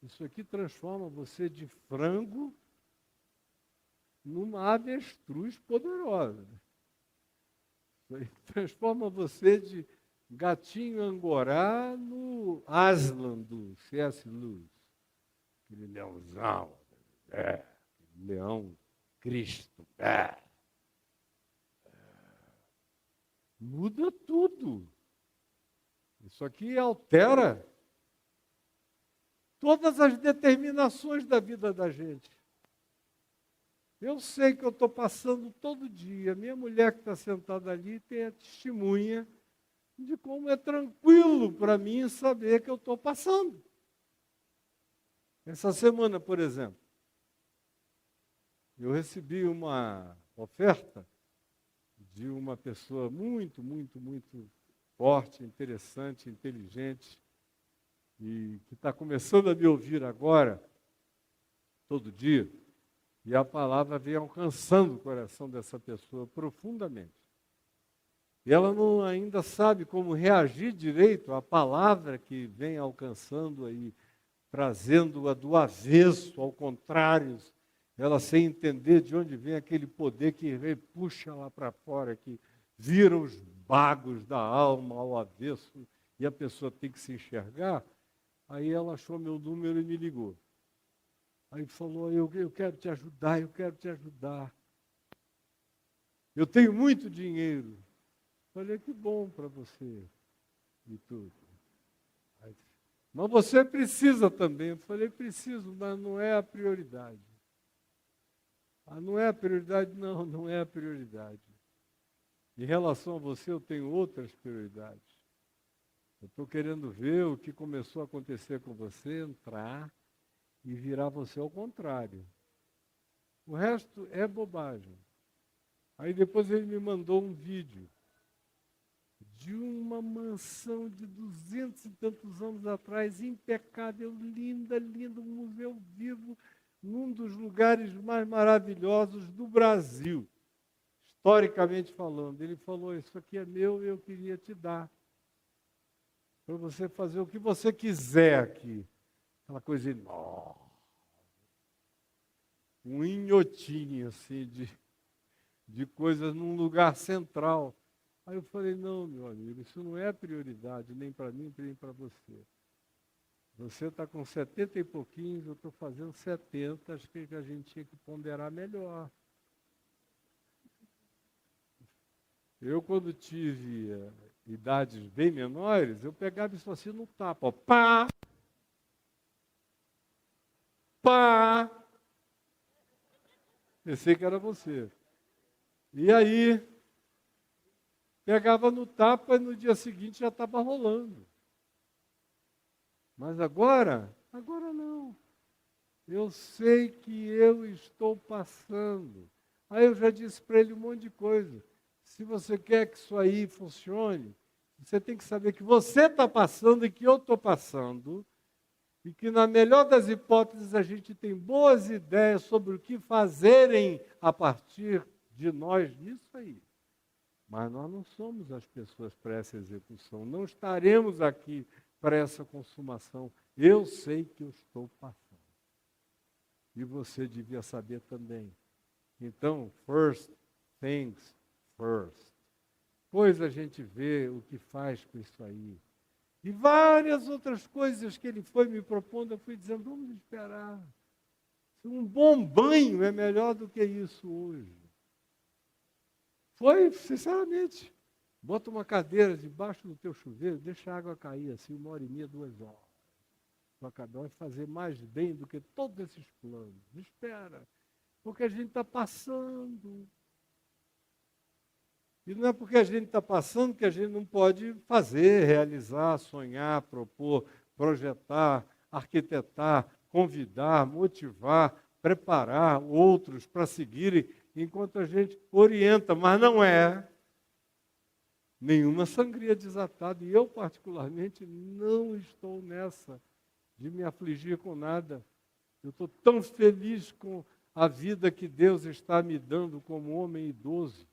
Isso aqui transforma você de frango numa avestruz poderosa. Isso aí transforma você de gatinho angorá no Aslan do C.S. Lewis. aquele leãozão, aquele leão Cristo. Muda tudo. Isso aqui altera todas as determinações da vida da gente. Eu sei que eu estou passando todo dia. Minha mulher que está sentada ali tem a testemunha de como é tranquilo para mim saber que eu estou passando. Essa semana, por exemplo, eu recebi uma oferta de uma pessoa muito, muito, muito forte, interessante, inteligente, e que está começando a me ouvir agora, todo dia, e a palavra vem alcançando o coração dessa pessoa profundamente. E ela não ainda sabe como reagir direito à palavra que vem alcançando aí, trazendo-a do avesso, ao contrário, ela sem entender de onde vem aquele poder que repuxa lá para fora, que vira os bagos da alma ao avesso, e a pessoa tem que se enxergar. Aí ela achou meu número e me ligou. Aí falou, eu quero te ajudar, eu quero te ajudar. Eu tenho muito dinheiro. Falei, que bom para você e tudo. Aí, mas você precisa também. Eu falei, preciso, mas não é a prioridade. Ah, não é a prioridade? Não, não é a prioridade. Em relação a você, eu tenho outras prioridades. Eu estou querendo ver o que começou a acontecer com você, entrar e virar você ao contrário. O resto é bobagem. Aí depois ele me mandou um vídeo de uma mansão de 200 e tantos anos atrás, impecável, linda, linda, um museu vivo, num dos lugares mais maravilhosos do Brasil, historicamente falando. Ele falou, isso aqui é meu e eu queria te dar, para você fazer o que você quiser aqui. Aquela coisa enorme. Um inhotinho, assim, de coisas num lugar central. Aí eu falei, não, meu amigo, isso não é prioridade, nem para mim, nem para você. Você está com 70 e pouquinhos, eu estou fazendo 70, acho que a gente tinha que ponderar melhor. Eu, quando tive idades bem menores, eu pegava isso assim no tapa, ó, pá! Pá! Pensei que era você. E aí, pegava no tapa e no dia seguinte já estava rolando. Mas agora não. Eu sei que eu estou passando. Aí eu já disse para ele um monte de coisa. Se você quer que isso aí funcione, você tem que saber que você está passando e que eu estou passando. E que, na melhor das hipóteses, a gente tem boas ideias sobre o que fazerem a partir de nós nisso aí. Mas nós não somos as pessoas para essa execução. Não estaremos aqui para essa consumação. Eu sei que eu estou passando. E você devia saber também. Então, first things first. Pois a gente vê o que faz com isso aí. E várias outras coisas que ele foi me propondo, eu fui dizendo, vamos esperar. Um bom banho é melhor do que isso hoje. Foi, sinceramente. Bota uma cadeira debaixo do teu chuveiro, deixa a água cair assim, 1h30, 2 horas. Tua cabeça vai fazer mais bem do que todos esses planos. Espera, porque a gente está passando. E não é porque a gente está passando que a gente não pode fazer, realizar, sonhar, propor, projetar, arquitetar, convidar, motivar, preparar outros para seguirem, enquanto a gente orienta, mas não é nenhuma sangria desatada. E eu, particularmente, não estou nessa de me afligir com nada. Eu estou tão feliz com a vida que Deus está me dando como homem idoso,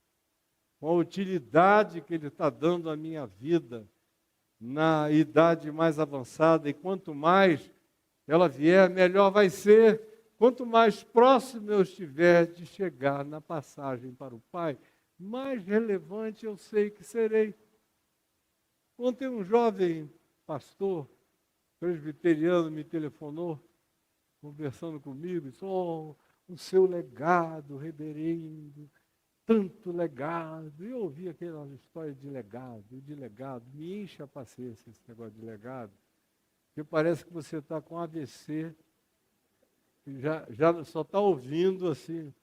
com a utilidade que Ele está dando à minha vida na idade mais avançada. E quanto mais ela vier, melhor vai ser. Quanto mais próximo eu estiver de chegar na passagem para o Pai, mais relevante eu sei que serei. Ontem um jovem pastor presbiteriano me telefonou conversando comigo, disse, oh, o seu legado, reverendo, tanto legado. E eu ouvi aquela história de legado, me enche a paciência esse negócio de legado, porque parece que você está com AVC, e já só está ouvindo assim.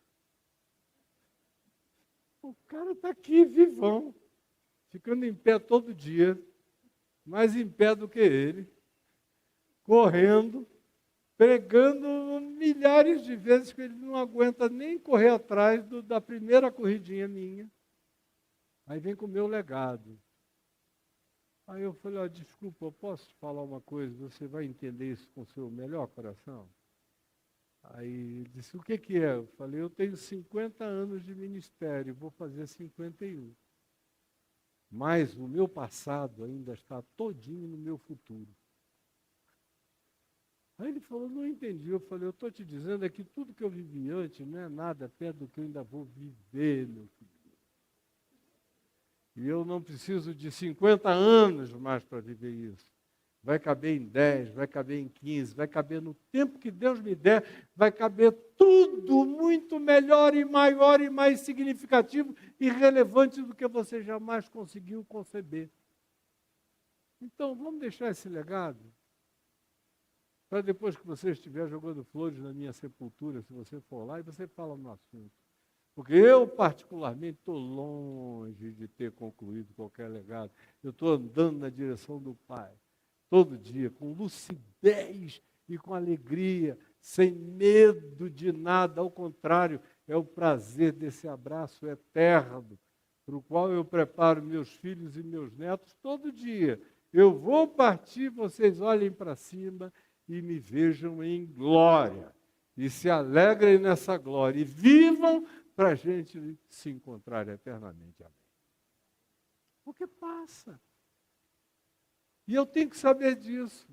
O cara está aqui vivão, ficando em pé todo dia, mais em pé do que ele, correndo, pregando milhares de vezes que ele não aguenta nem correr atrás da primeira corridinha minha. Aí vem com o meu legado. Aí eu falei, ó, desculpa, eu posso te falar uma coisa? Você vai entender isso com o seu melhor coração? Aí ele disse, o que que é? Eu falei, eu tenho 50 anos de ministério, vou fazer 51. Mas o meu passado ainda está todinho no meu futuro. Aí ele falou, não entendi. Eu falei, eu estou te dizendo é que tudo que eu vivi antes não é nada perto do que eu ainda vou viver, meu filho. E eu não preciso de 50 anos mais para viver isso. Vai caber em 10, vai caber em 15, vai caber no tempo que Deus me der, vai caber tudo muito melhor e maior e mais significativo e relevante do que você jamais conseguiu conceber. Então, vamos deixar esse legado? Para depois que você estiver jogando flores na minha sepultura, se você for lá, e você fala no assunto. Porque eu, particularmente, estou longe de ter concluído qualquer legado. Eu estou andando na direção do Pai, todo dia, com lucidez e com alegria, sem medo de nada. Ao contrário, é o prazer desse abraço eterno, para o qual eu preparo meus filhos e meus netos todo dia. Eu vou partir, vocês olhem para cima e me vejam em glória. E se alegrem nessa glória e vivam para a gente se encontrar eternamente. Amém. Porque passa. E eu tenho que saber disso.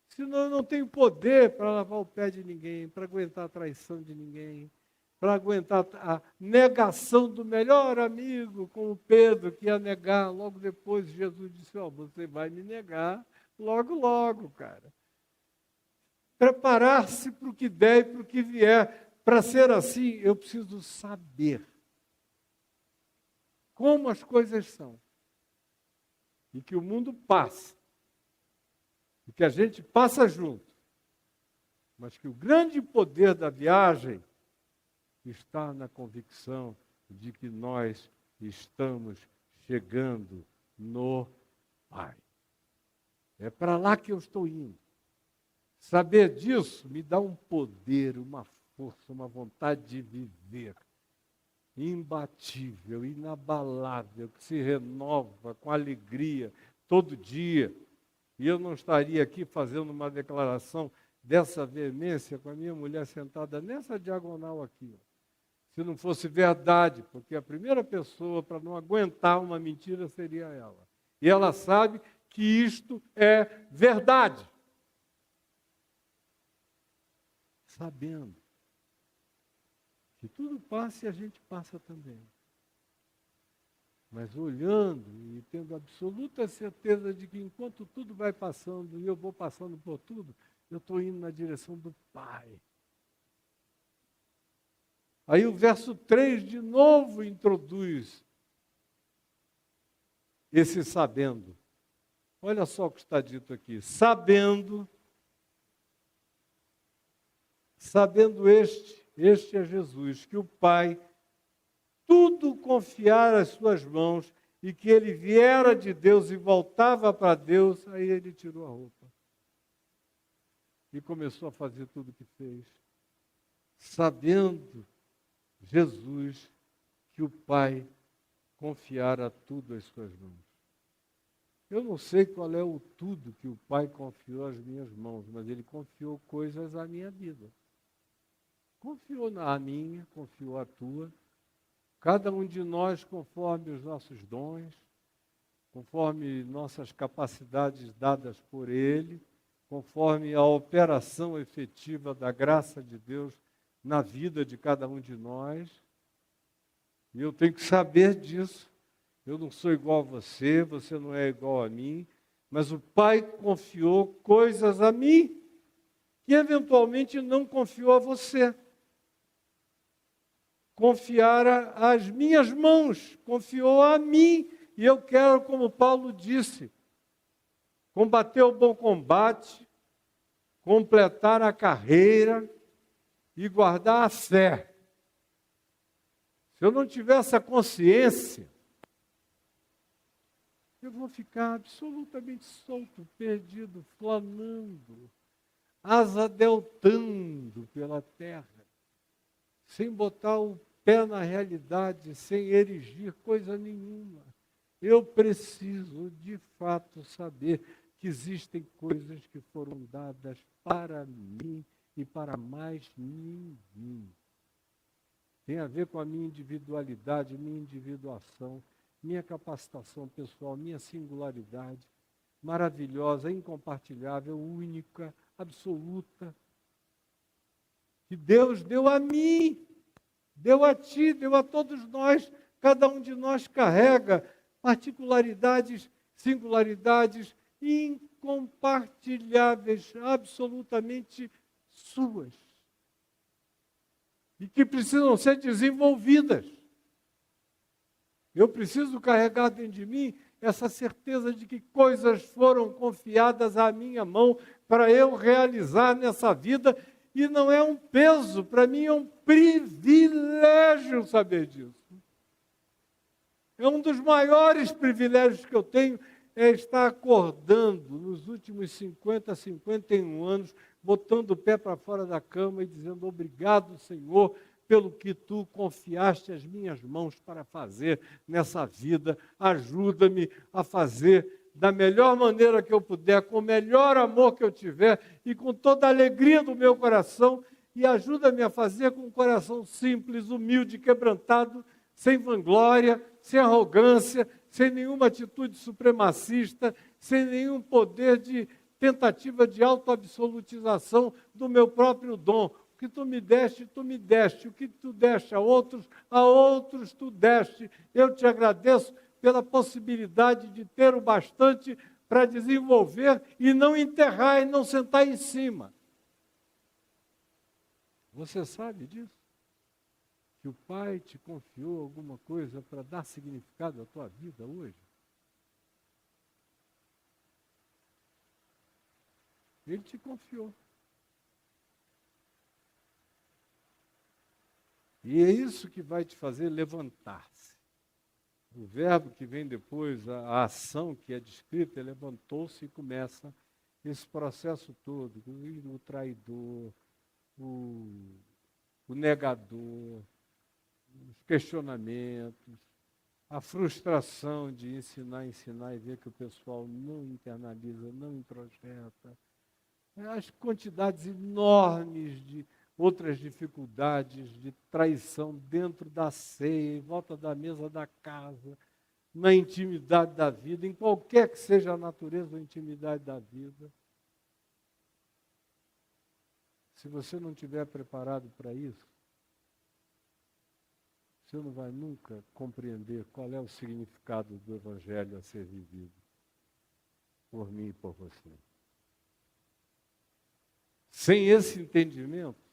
Senão eu não tenho poder para lavar o pé de ninguém, para aguentar a traição de ninguém, para aguentar a negação do melhor amigo, como Pedro, que ia negar. Logo depois Jesus disse, ó, você vai me negar logo, logo, cara. Preparar-se para o que der e para o que vier. Para ser assim, eu preciso saber como as coisas são. E que o mundo passa. E que a gente passa junto. Mas que o grande poder da viagem está na convicção de que nós estamos chegando no Pai. É para lá que eu estou indo. Saber disso me dá um poder, uma força, uma vontade de viver imbatível, inabalável, que se renova com alegria todo dia. E eu não estaria aqui fazendo uma declaração dessa veemência com a minha mulher sentada nessa diagonal aqui, ó, se não fosse verdade, porque a primeira pessoa para não aguentar uma mentira seria ela. E ela sabe que isto é verdade. Sabendo que tudo passa e a gente passa também. Mas olhando e tendo absoluta certeza de que enquanto tudo vai passando e eu vou passando por tudo, eu estou indo na direção do Pai. Aí o verso 3 de novo introduz esse sabendo. Olha só o que está dito aqui. Sabendo este é Jesus, que o Pai tudo confiara às suas mãos e que ele viera de Deus e voltava para Deus, aí ele tirou a roupa e começou a fazer tudo o que fez, sabendo Jesus que o Pai confiara tudo às suas mãos. Eu não sei qual é o tudo que o Pai confiou às minhas mãos, mas ele confiou coisas à minha vida. Confiou a minha, confiou a tua. Cada um de nós, conforme os nossos dons, conforme nossas capacidades dadas por Ele, conforme a operação efetiva da graça de Deus na vida de cada um de nós. E eu tenho que saber disso. Eu não sou igual a você, você não é igual a mim, mas o Pai confiou coisas a mim que eventualmente não confiou a você. Confiara às minhas mãos, confiou a mim. E eu quero, como Paulo disse, combater o bom combate, completar a carreira e guardar a fé. Se eu não tiver essa consciência, eu vou ficar absolutamente solto, perdido, flanando, asa deltando pela terra, sem botar o pé na realidade, sem erigir coisa nenhuma. Eu preciso, de fato, saber que existem coisas que foram dadas para mim e para mais ninguém. Tem a ver com a minha individualidade, minha individuação, minha capacitação pessoal, minha singularidade, maravilhosa, incompartilhável, única, absoluta, que Deus deu a mim, deu a ti, deu a todos nós. Cada um de nós carrega particularidades, singularidades incompartilháveis, absolutamente suas, e que precisam ser desenvolvidas. Eu preciso carregar dentro de mim essa certeza de que coisas foram confiadas à minha mão para eu realizar nessa vida, e não é um peso, para mim é um privilégio saber disso. É um dos maiores privilégios que eu tenho, é estar acordando nos últimos 50, 51 anos, botando o pé para fora da cama e dizendo: obrigado, Senhor, pelo que Tu confiaste às minhas mãos para fazer nessa vida. Ajuda-me a fazer da melhor maneira que eu puder, com o melhor amor que eu tiver e com toda a alegria do meu coração, e ajuda-me a fazer com um coração simples, humilde, quebrantado, sem vanglória, sem arrogância, sem nenhuma atitude supremacista, sem nenhum poder de tentativa de autoabsolutização do meu próprio dom. O que tu me deste, tu me deste. O que tu deste a outros tu deste. Eu te agradeço pela possibilidade de ter o bastante para desenvolver e não enterrar e não sentar em cima. Você sabe disso? Que o Pai te confiou alguma coisa para dar significado à tua vida hoje? Ele te confiou. E é isso que vai te fazer levantar-se. O verbo que vem depois, a ação que é descrita, levantou-se e começa esse processo todo. O traidor, o negador, os questionamentos, a frustração de ensinar e ver que o pessoal não internaliza, não introjeta, as quantidades enormes de outras dificuldades de traição dentro da ceia, em volta da mesa da casa, na intimidade da vida, em qualquer que seja a natureza da intimidade da vida. Se você não estiver preparado para isso, você não vai nunca compreender qual é o significado do Evangelho a ser vivido por mim e por você. Sem esse entendimento,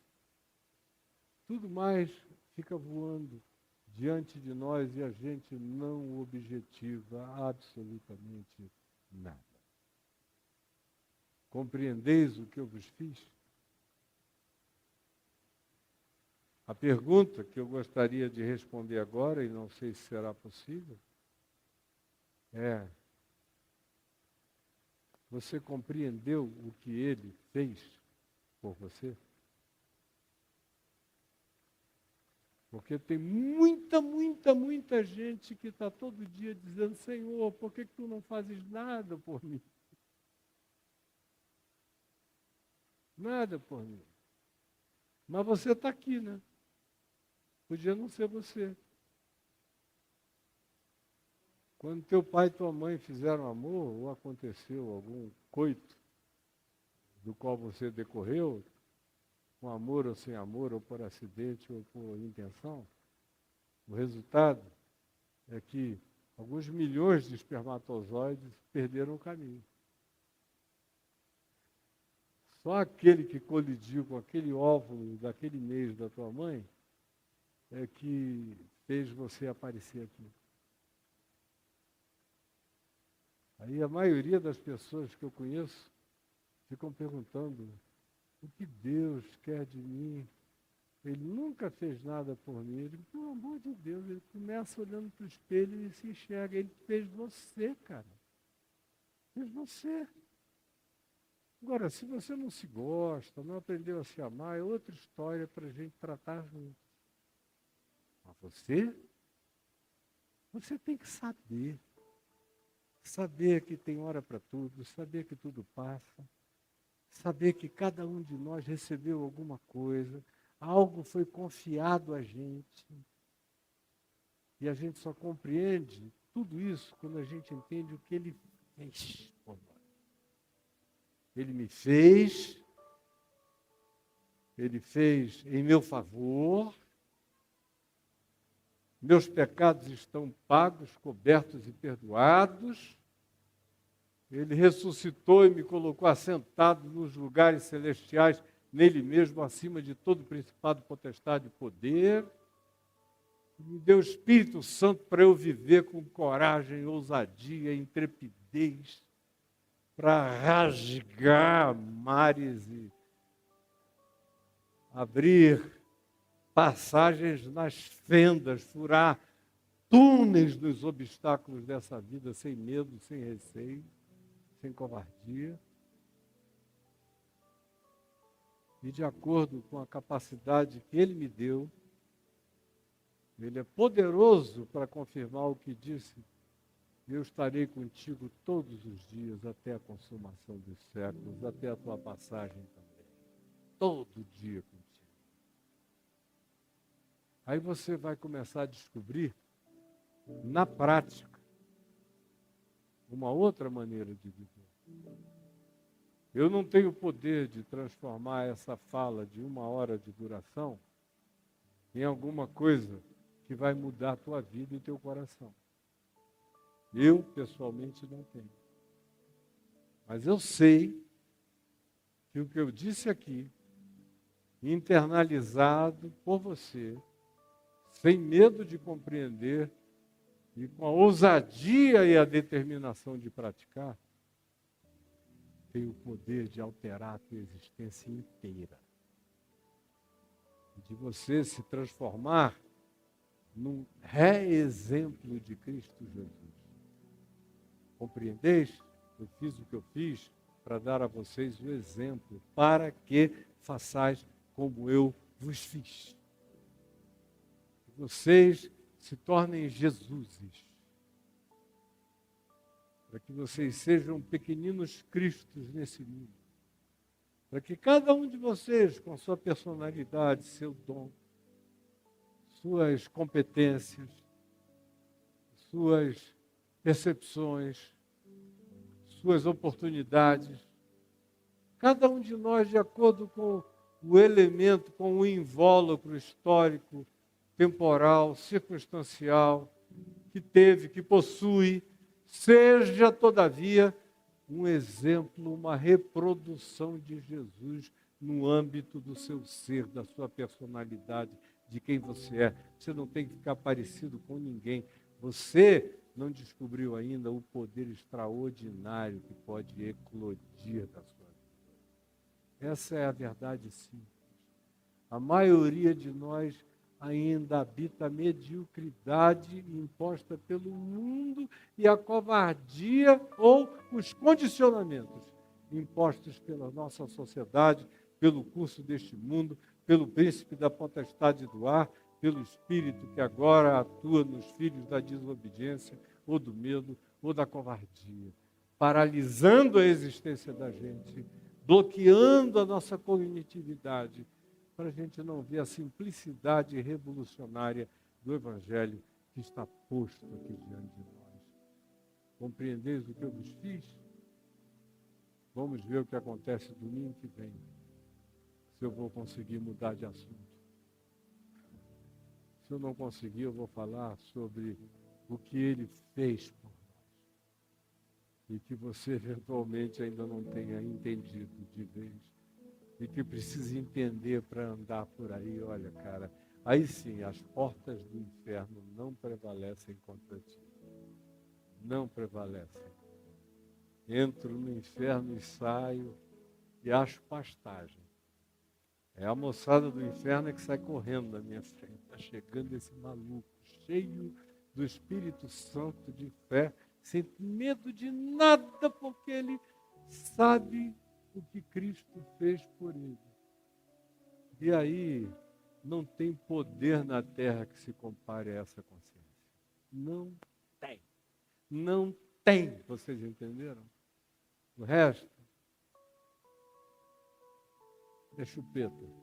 tudo mais fica voando diante de nós e a gente não objetiva absolutamente nada. Compreendeis o que eu vos fiz? A pergunta que eu gostaria de responder agora, e não sei se será possível, é: você compreendeu o que ele fez por você? Porque tem muita gente que está todo dia dizendo: Senhor, por que tu não fazes nada por mim? Nada por mim. Mas você está aqui, né? Podia não ser você. Quando teu pai e tua mãe fizeram amor, ou aconteceu algum coito do qual você decorreu, com amor ou sem amor, ou por acidente ou por intenção, o resultado é que alguns milhões de espermatozoides perderam o caminho. Só aquele que colidiu com aquele óvulo daquele mês da tua mãe é que fez você aparecer aqui. Aí a maioria das pessoas que eu conheço ficam perguntando: o que Deus quer de mim? Ele nunca fez nada por mim. Ele, pelo amor de Deus, ele começa olhando para o espelho e se enxerga. Ele fez você, cara. Fez você. Agora, se você não se gosta, não aprendeu a se amar, é outra história para a gente tratar junto. Mas você tem que saber. Saber que tem hora para tudo, saber que tudo passa. Saber que cada um de nós recebeu alguma coisa, algo foi confiado a gente. E a gente só compreende tudo isso quando a gente entende o que ele fez por nós. Ele me fez, ele fez em meu favor, meus pecados estão pagos, cobertos e perdoados. Ele ressuscitou e me colocou assentado nos lugares celestiais, nele mesmo, acima de todo principado, potestade e poder. Me deu o Espírito Santo para eu viver com coragem, ousadia, intrepidez, para rasgar mares e abrir passagens nas fendas, furar túneis nos obstáculos dessa vida, sem medo, sem receio, sem covardia. E de acordo com a capacidade que Ele me deu, Ele é poderoso para confirmar o que disse: eu estarei contigo todos os dias até a consumação dos séculos, até a tua passagem também. Todo dia contigo. Aí você vai começar a descobrir, na prática, uma outra maneira de viver. Eu não tenho o poder de transformar essa fala de 1 hora de duração em alguma coisa que vai mudar a tua vida e teu coração. Eu, pessoalmente, não tenho. Mas eu sei que o que eu disse aqui, internalizado por você, sem medo de compreender e com a ousadia e a determinação de praticar, tem o poder de alterar a tua existência inteira. De você se transformar num ré-exemplo de Cristo Jesus. Compreendeis? Eu fiz o que eu fiz para dar a vocês o exemplo, para que façais como eu vos fiz. Que vocês se tornem Jesuses. Para que vocês sejam pequeninos Cristos nesse mundo. Para que cada um de vocês, com sua personalidade, seu dom, suas competências, suas percepções, suas oportunidades, cada um de nós, de acordo com o elemento, com o invólucro histórico, temporal, circunstancial, que teve, que possui, seja, todavia, um exemplo, uma reprodução de Jesus no âmbito do seu ser, da sua personalidade, de quem você é. Você não tem que ficar parecido com ninguém. Você não descobriu ainda o poder extraordinário que pode eclodir da sua vida. Essa é a verdade simples. A maioria de nós ainda habita a mediocridade imposta pelo mundo e a covardia ou os condicionamentos impostos pela nossa sociedade, pelo curso deste mundo, pelo príncipe da potestade do ar, pelo espírito que agora atua nos filhos da desobediência, ou do medo, ou da covardia, paralisando a existência da gente, bloqueando a nossa cognitividade, para a gente não ver a simplicidade revolucionária do Evangelho que está posto aqui diante de nós. Compreendeis o que eu vos fiz? Vamos ver o que acontece domingo que vem, se eu vou conseguir mudar de assunto. Se eu não conseguir, eu vou falar sobre o que Ele fez por nós. E que você eventualmente ainda não tenha entendido de vez. e que precisa entender para andar por aí, olha, cara, aí sim, as portas do inferno não prevalecem contra ti. Não prevalecem. Entro no inferno e saio e acho pastagem. É a moçada do inferno que sai correndo na minha frente. Está chegando esse maluco, cheio do Espírito Santo de fé, sem medo de nada, porque ele sabe o que Cristo fez por ele. E aí, não tem poder na terra que se compare a essa consciência. Não tem. Não tem. Vocês entenderam? O resto é chupeta.